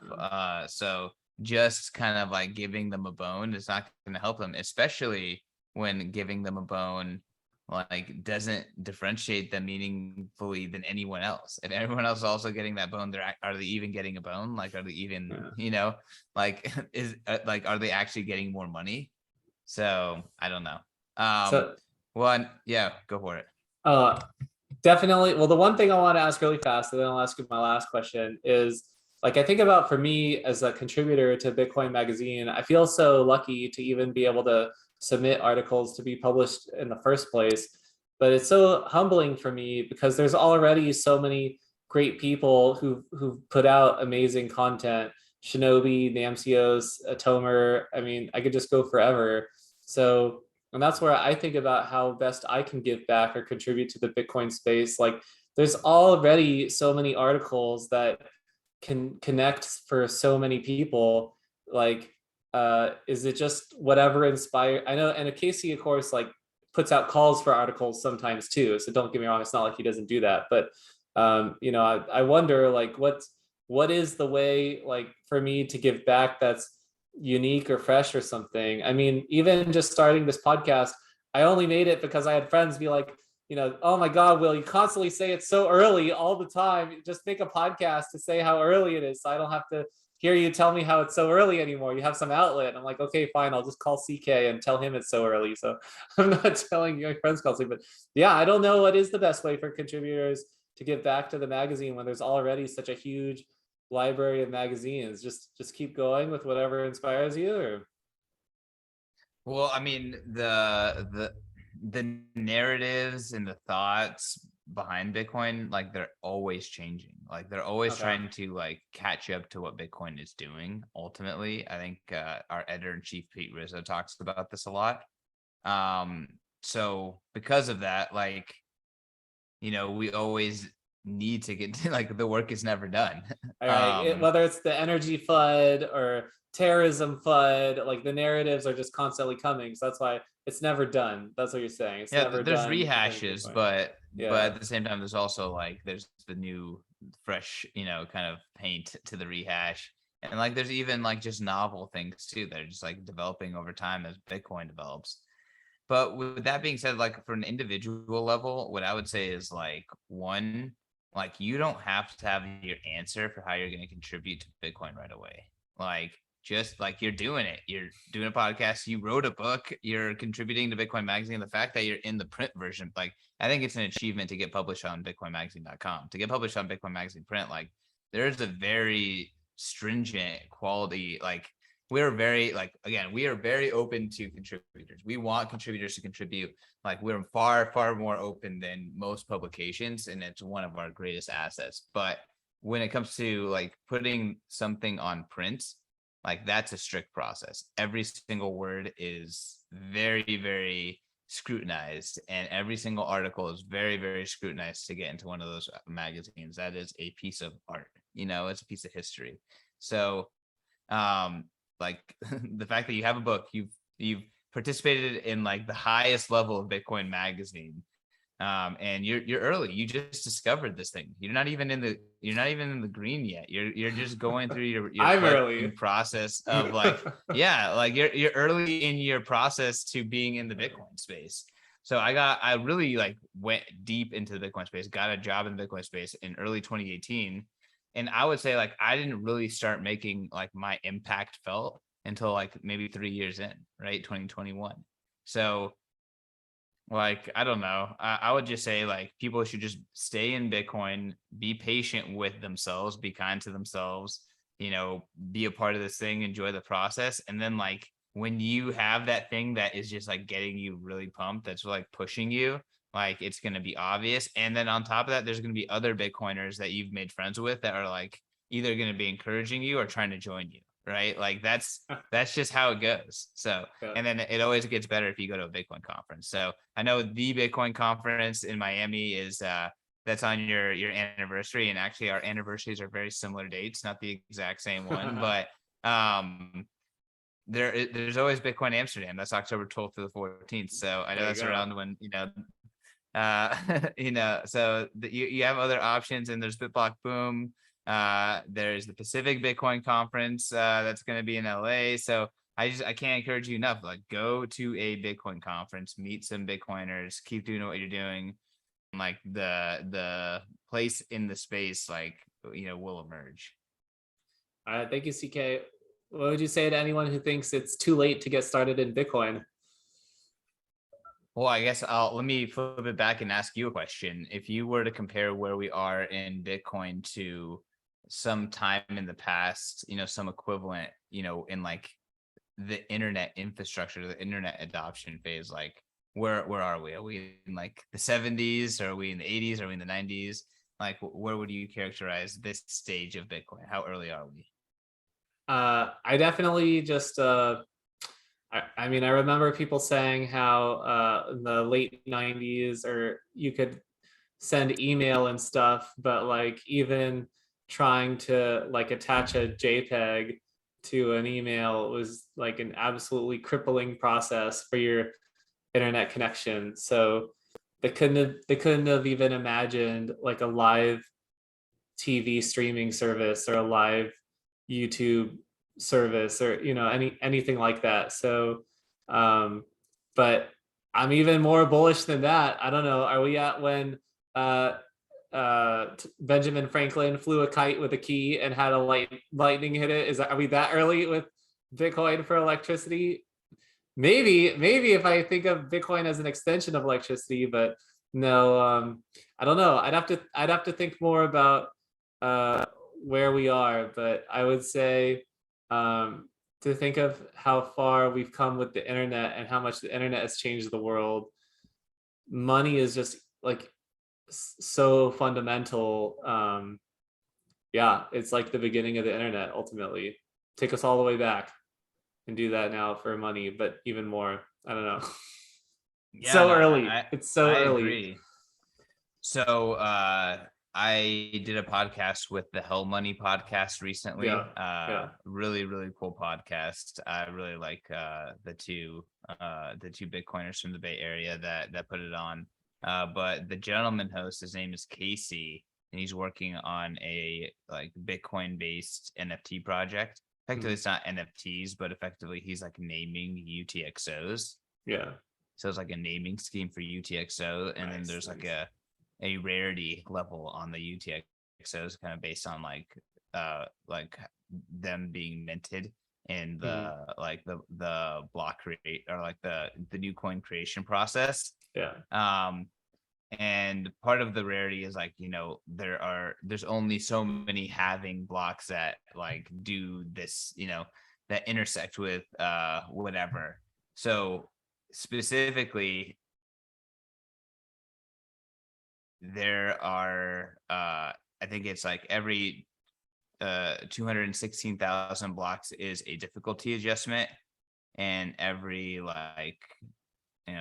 So just kind of like giving them a bone is not going to help them, especially when giving them a bone like doesn't differentiate them meaningfully than anyone else. If everyone else is also getting that bone, are they even getting a bone? Like, are they even, like like, are they actually getting more money? So I don't know. So Yeah, go for it. definitely. Well, the one thing I want to ask really fast, and then I'll ask you my last question, is like I think about for me as a contributor to Bitcoin Magazine, I feel so lucky to even be able to submit articles to be published in the first place. But it's so humbling for me because there's already so many great people who've put out amazing content. Shinobi, the MCOs, Tomer. I mean, I could just go forever. So and that's where I think about how best I can give back or contribute to the Bitcoin space. Like there's already so many articles that can connect for so many people. Like, is it just whatever inspired? I know, and Casey, of course, like puts out calls for articles sometimes too. So don't get me wrong, it's not like he doesn't do that. But I wonder like what is the way like for me to give back that's unique or fresh or something. I mean, even just starting this podcast, I only made it because I had friends be like, oh my God, Will, you constantly say it's so early all the time. Just make a podcast to say how early it is. So I don't have to hear you tell me how it's so early anymore. You have some outlet. I'm like, okay, fine. I'll just call CK and tell him it's so early. So I'm not telling your friends constantly, but yeah, I don't know what is the best way for contributors to give back to the magazine when there's already such a huge library of magazines. Just keep going with whatever inspires you. Or well, I mean, the narratives and the thoughts behind Bitcoin, like they're always changing. Like they're always trying to like catch up to what Bitcoin is doing. Ultimately, I think our editor-in-chief Pete Rizzo talks about this a lot. So because of that, like, we always need to get to, like, the work is never done. all right, whether it's the energy flood or terrorism flood, like the narratives are just constantly coming. So that's why it's never done. That's what you're saying. It's never there's done. rehashes, but at the same time, there's also like there's the new, fresh, kind of paint to the rehash, and like there's even like just novel things too that are just like developing over time as Bitcoin develops. But with that being said, like for an individual level, what I would say is like one, like you don't have to have your answer for how you're going to contribute to Bitcoin right away. Like just like you're doing it, you're doing a podcast, you wrote a book, you're contributing to Bitcoin Magazine. The fact that you're in the print version, like I think it's an achievement to get published on BitcoinMagazine.com. To get published on Bitcoin Magazine print, like there's a very stringent quality, like we're very like, again, we are very open to contributors. We want contributors to contribute. Like we're far more open than most publications, and it's one of our greatest assets. But when it comes to like putting something on print, like that's a strict process. Every single word is very scrutinized, and every single article is very scrutinized to get into one of those magazines. That is a piece of art, it's a piece of history. So like the fact that you have a book, you've participated in like the highest level of Bitcoin magazine, and you're early. You just discovered this thing. You're not even in the green yet. You're just going through your I'm early. process of like, yeah, like you're early in your process to being in the Bitcoin space. So I really like went deep into the Bitcoin space, got a job in the Bitcoin space in early 2018. And I would say like I didn't really start making like my impact felt until like maybe 3 years in, right? 2021. So like, I don't know. I would just say like people should just stay in Bitcoin, be patient with themselves, be kind to themselves, be a part of this thing, enjoy the process. And then like when you have that thing that is just like getting you really pumped, that's like pushing you, like it's going to be obvious. And then on top of that, there's going to be other Bitcoiners that you've made friends with that are like either going to be encouraging you or trying to join you. Right. Like that's just how it goes. So, Yeah. and then it always gets better if you go to a Bitcoin conference. So I know the Bitcoin conference in Miami is that's on your anniversary. And actually our anniversaries are very similar dates, not the exact same one, but there's always Bitcoin Amsterdam. That's October 12th to the 14th. So I know that's around when, so you have other options, and there's BitBlock Boom. There's the Pacific Bitcoin Conference that's going to be in LA. So I can't encourage you enough. Like go to a Bitcoin conference, meet some Bitcoiners, keep doing what you're doing. Like the place in the space, like will emerge. Thank you, CK. What would you say to anyone who thinks it's too late to get started in Bitcoin? Well, I guess let me flip it back and ask you a question. If you were to compare where we are in Bitcoin to some time in the past, some equivalent, in like the internet infrastructure, the internet adoption phase, like where are we? Are we in like the 70s? Are we in the 80s? Are we in the 90s? Like where would you characterize this stage of Bitcoin? How early are we? I definitely just I mean, I remember people saying how in the late 90s, or you could send email and stuff, but like even trying to like attach a JPEG to an email was like an absolutely crippling process for your internet connection. So they couldn't have even imagined like a live TV streaming service or a live YouTube service, or anything like that. So but I'm even more bullish than that. I don't know, are we at when uh Benjamin Franklin flew a kite with a key and had a lightning hit it? Are we that early with Bitcoin for electricity? Maybe if I think of Bitcoin as an extension of electricity, but no, I don't know. I'd have to think more about where we are, but I would say to think of how far we've come with the internet and how much the internet has changed the world. Money is just like so fundamental. Yeah, it's like the beginning of the internet. Ultimately, take us all the way back and do that now for money, but even more. I don't know. Yeah, So no, early. It's so I early. agree. So I did a podcast with the Hell Money podcast recently. Yeah. Really cool podcast. I really like the two Bitcoiners from the Bay Area that put it on. But the gentleman host, his name is Casey, and he's working on a like Bitcoin based NFT project. Effectively, it's not NFTs, but effectively he's like naming UTXOs. Yeah. So it's like a naming scheme for UTXO, and then there's like a rarity level on the UTXOs, kind of based on like them being minted in the like the block create, or like the new coin creation process. Yeah. And part of the rarity is like, there's only so many halving blocks that like do this, that intersect with whatever. So specifically, there are I think it's like every 216,000 blocks is a difficulty adjustment, and every like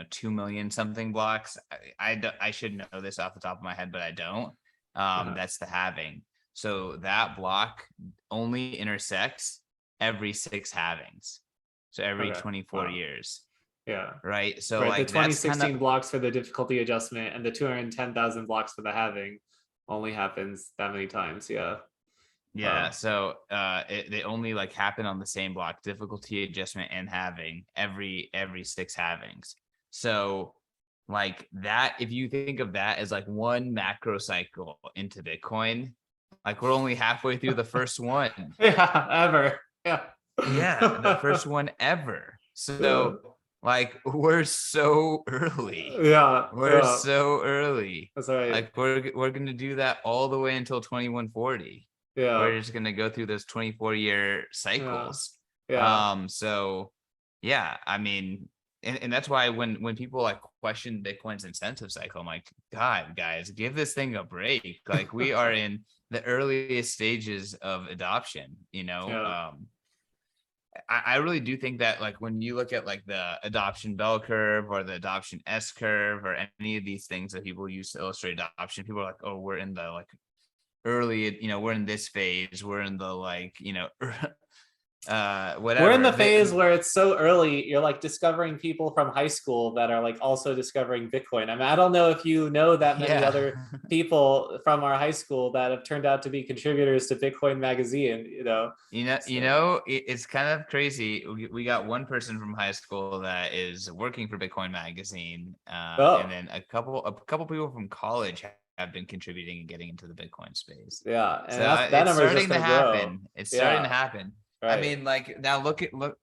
2 million something blocks, I should know this off the top of my head, but I don't. That's the halving. So that block only intersects every 6 halvings, so every 24 years. Yeah. Right. So right. like The that's 2016 blocks for the difficulty adjustment and the 210,000 blocks for the halving only happens that many times. Yeah. Yeah, so they only like happen on the same block, difficulty adjustment and halving every 6 halvings. So like that, if you think of that as like one macro cycle into Bitcoin, like we're only halfway through the first one. Yeah, ever. Yeah. Yeah, the first one ever. So like we're so early. Yeah. We're so early. That's right. Like we're gonna do that all the way until 2140. Yeah. We're just gonna go through those 24-year cycles. Yeah. So yeah, I mean, and that's why when people like question Bitcoin's incentive cycle, I'm like, God, guys, give this thing a break. Like we are in the earliest stages of adoption, Yeah. I really do think that like when you look at like the adoption bell curve or the adoption S curve or any of these things that people use to illustrate adoption, people are like, oh, we're in the like early, we're in this phase, we're in the like, whatever. We're in the phase where it's so early, you're like discovering people from high school that are like also discovering Bitcoin. I mean, I don't know if you know that many other people from our high school that have turned out to be contributors to Bitcoin Magazine, it's kind of crazy. We got one person from high school that is working for Bitcoin Magazine, and then a couple people from college have been contributing and getting into the Bitcoin space. Yeah, and so that it's starting to happen. Grow. It's starting to happen. Right. I mean, like now look,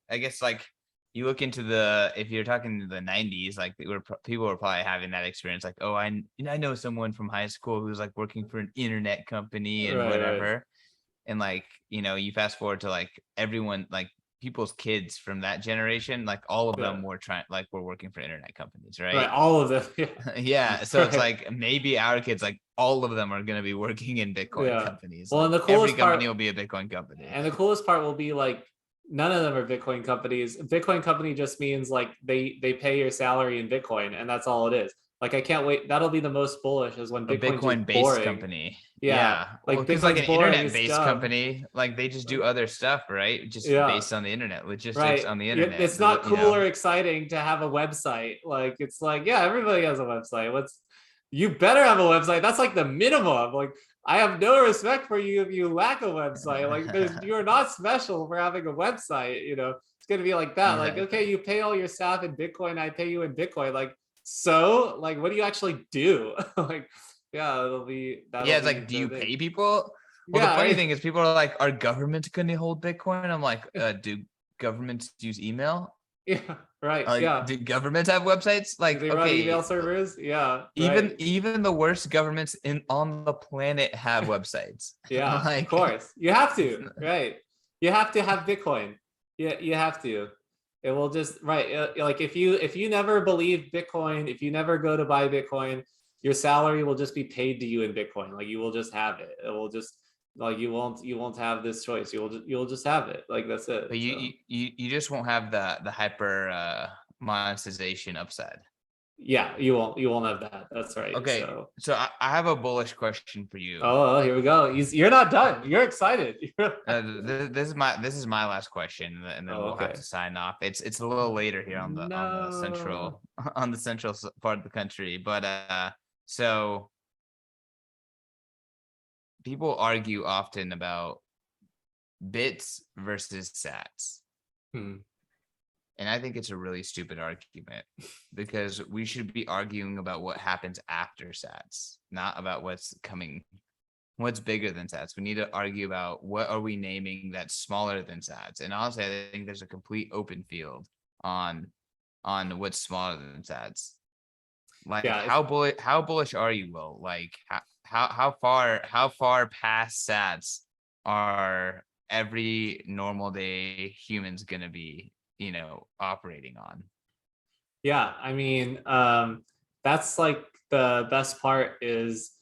I guess like you look into if you're talking to the 90s, like people were probably having that experience. Like, oh, I know someone from high school who's like working for an internet company and whatever. Right. And like, you fast forward to like everyone, like people's kids from that generation, like all of them were working for internet companies, right? Right, all of them. Yeah. Yeah. So it's like maybe our kids, like all of them are going to be working in Bitcoin companies. Well, like, and the coolest every company will be a Bitcoin company. And the coolest part will be like none of them are Bitcoin companies. Bitcoin company just means like they pay your salary in Bitcoin, and that's all it is. Like I can't wait. That'll be the most bullish is when Bitcoin-based company. Yeah. Like because like an internet-based company, like they just do other stuff, right? Just based on the internet, logistics on the internet. It's not cool or exciting to have a website. Like it's like, yeah, everybody has a website. You better have a website. That's like the minimum. Like I have no respect for you if you lack a website. Like you're not special for having a website. It's gonna be like that. Like, okay, you pay all your staff in Bitcoin. I pay you in Bitcoin. Like, so like, what do you actually do? Like, yeah, it's like, do you pay people? Well, the funny thing is people are like, are governments going to hold Bitcoin? I'm like, do governments use email? Yeah, right. Like, do governments have websites? Like, they run email servers? Yeah. Even the worst governments on the planet have websites. Yeah, like, of course. You have to, right? You have to have Bitcoin. Yeah, you have to. It will just like if you never believe Bitcoin, if you never go to buy Bitcoin, your salary will just be paid to you in Bitcoin. Like you will just have it. It will just like you won't have this choice. You'll just have it. Like that's it. But you just won't have the hyper monetization upside. Yeah, you won't have that. That's right. Okay, so I have a bullish question for you. Oh, here we go. You're not done. You're excited. This is my last question, and then we'll have to sign off. It's a little later here on the central part of the country, but so people argue often about bits versus sats. And I think it's a really stupid argument because we should be arguing about what happens after sats, not about what's bigger than sats. We need to argue about what are we naming that's smaller than sats. And honestly, I think there's a complete open field on what's smaller than sats. Like how bullish are you, Will? Like how far past sats are every normal day human's gonna be, operating on. Yeah, I mean, that's like the best part is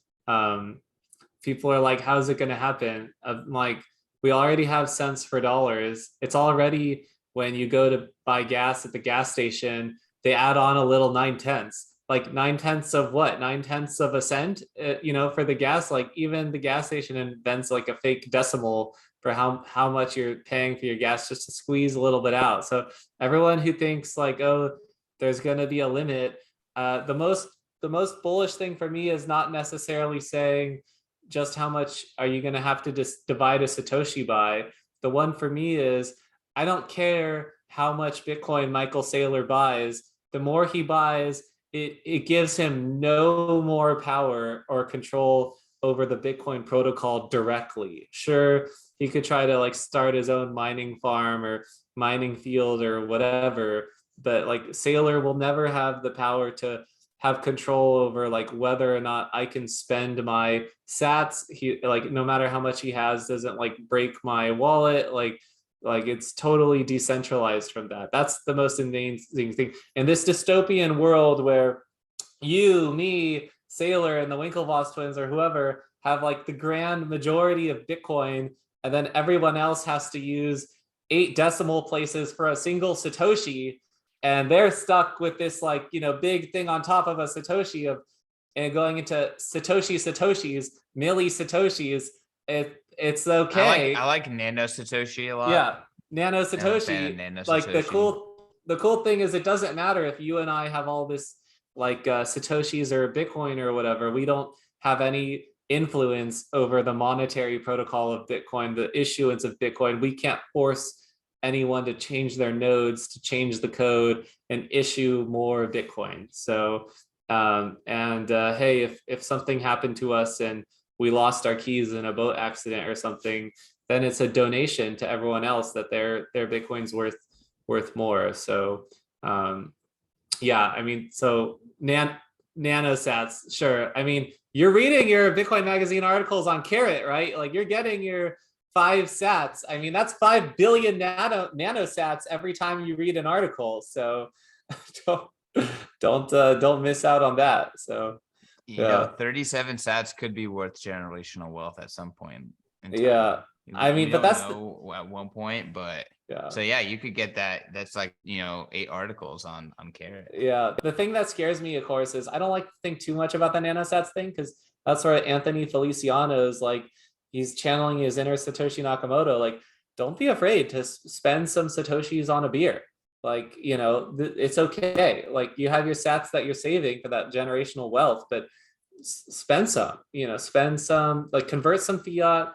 people are like, how's it going to happen? I'm like, we already have cents for dollars. It's already when you go to buy gas at the gas station, they add on a little 9/10. Like 9/10 of what? 9/10 of a cent, for the gas. Like even the gas station invents like a fake decimal for how much you're paying for your gas just to squeeze a little bit out. So everyone who thinks like, oh, there's going to be a limit, the most bullish thing for me is not necessarily saying just how much are you going to have to divide a Satoshi by. The one for me is I don't care how much Bitcoin Michael Saylor buys. The more he buys, it gives him no more power or control over the Bitcoin protocol directly. Sure, he could try to like start his own mining farm or mining field or whatever, but like Saylor will never have the power to have control over like whether or not I can spend my sats. He like no matter how much he has doesn't like break my wallet. Like it's totally decentralized from that. That's the most amazing thing in this dystopian world where you, me, Saylor, and the Winklevoss twins or whoever have like the grand majority of Bitcoin, and then everyone else has to use 8 decimal places for a single Satoshi, and they're stuck with this like big thing on top of a Satoshi of and going into Satoshis, milli Satoshis. It's okay. I like Nano Satoshi a lot. Yeah, Nano I'm a fan of Satoshi. Nano Like Satoshi. the cool thing is it doesn't matter if you and I have all this like Satoshis or Bitcoin or whatever. We don't have any influence over the monetary protocol of Bitcoin, the issuance of Bitcoin. We can't force anyone to change their nodes, to change the code and issue more Bitcoin. So hey, if something happened to us and we lost our keys in a boat accident or something, then it's a donation to everyone else that their Bitcoin's worth more. So yeah, I mean, so nanosats, sure. I mean, you're reading your Bitcoin Magazine articles on Carrot, right? Like you're getting your 5 sats. I mean, that's 5 billion nanosats every time you read an article. So don't don't miss out on that. So yeah, 37 sats could be worth generational wealth at some point in time. Yeah. I mean, we but don't that's know at one point, but yeah. So yeah, you could get that. That's like 8 articles on Carrot. Yeah. The thing that scares me, of course, is I don't like to think too much about the nanosats thing because that's where Anthony Feliciano is like he's channeling his inner Satoshi Nakamoto. Like, don't be afraid to spend some Satoshis on a beer. Like, it's okay. Like you have your sats that you're saving for that generational wealth, but spend some, spend some, like convert some fiat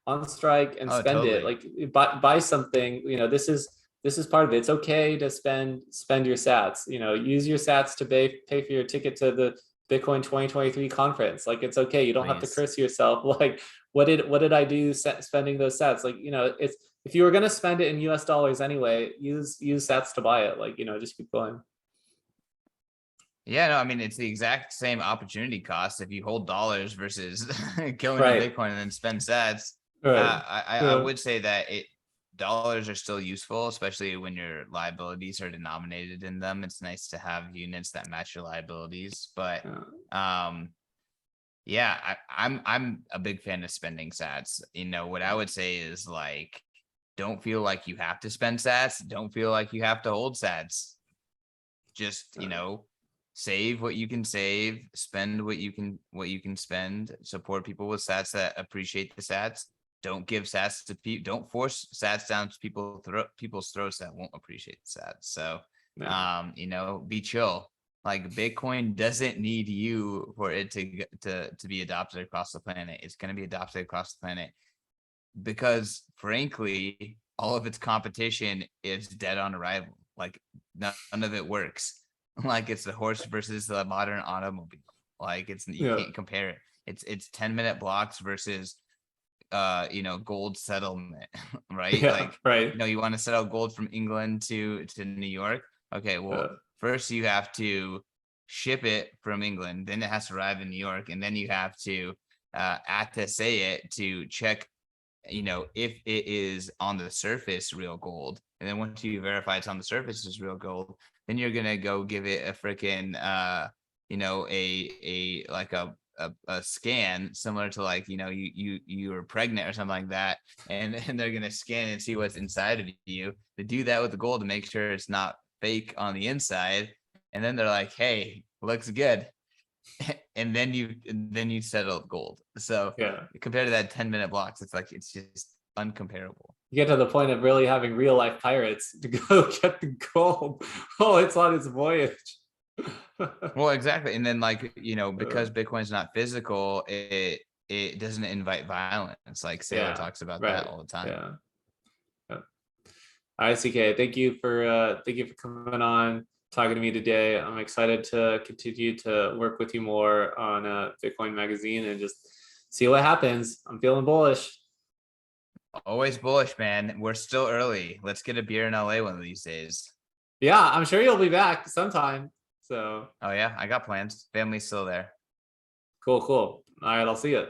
on strike and Oh, spend it. totally. Like buy something. This is part of it. It's okay to spend your sats. Use your sats to pay for your ticket to the Bitcoin 2023 conference. Like it's okay. You don't have to Please. curse yourself. Like what did I do spending those sats? Like it's if you were gonna spend it in US dollars anyway, use sats to buy it. Like just keep going. Yeah, no, I mean it's the exact same opportunity cost if you hold dollars versus killing Right. in Bitcoin and then spend sats. Right. I would say that dollars are still useful, especially when your liabilities are denominated in them. It's nice to have units that match your liabilities, but yeah, I'm a big fan of spending sats. What I would say is like, don't feel like you have to spend sats. Don't feel like you have to hold sats. Just save what you can save, spend what you can spend, support people with sats that appreciate the sats. Don't give sats to people, don't force sats down to people's throats that won't appreciate the sats. So be chill. Like Bitcoin doesn't need you for it to be adopted across the planet. It's going to be adopted across the planet because frankly, all of its competition is dead on arrival. Like none of it works. Like it's the horse versus the modern automobile. Like you can't compare it. It's 10-minute blocks versus gold settlement, right? Yeah, like right. You want to settle gold from England to New York. Okay, well, first you have to ship it from England, then it has to arrive in New York, and then you have to attestate it to check if it is on the surface real gold, and then once you verify it's on the surface is real gold, then you're gonna go give it a freaking a like a scan similar to like you were pregnant or something like that, and they're gonna scan and see what's inside of you. To do that with the gold to make sure it's not fake on the inside, and then they're like, hey, looks good. and then you settle gold. So Yeah. compared to that 10-minute blocks, it's just uncomparable. You get to the point of really having real life pirates to go get the gold while it's on its voyage. Well, exactly. And then because Bitcoin's not physical, it doesn't invite violence. Like Saylor Yeah, talks about that right. all the time. Yeah. Yeah. All right, CK. Thank you for coming on, talking to me today. I'm excited to continue to work with you more on Bitcoin Magazine and just see what happens. I'm feeling bullish. Always bullish, man. We're still early. Let's get a beer in LA one of these days. Yeah, I'm sure you'll be back sometime. So Oh yeah, I got plans. Family's still there. cool. All right, I'll see you.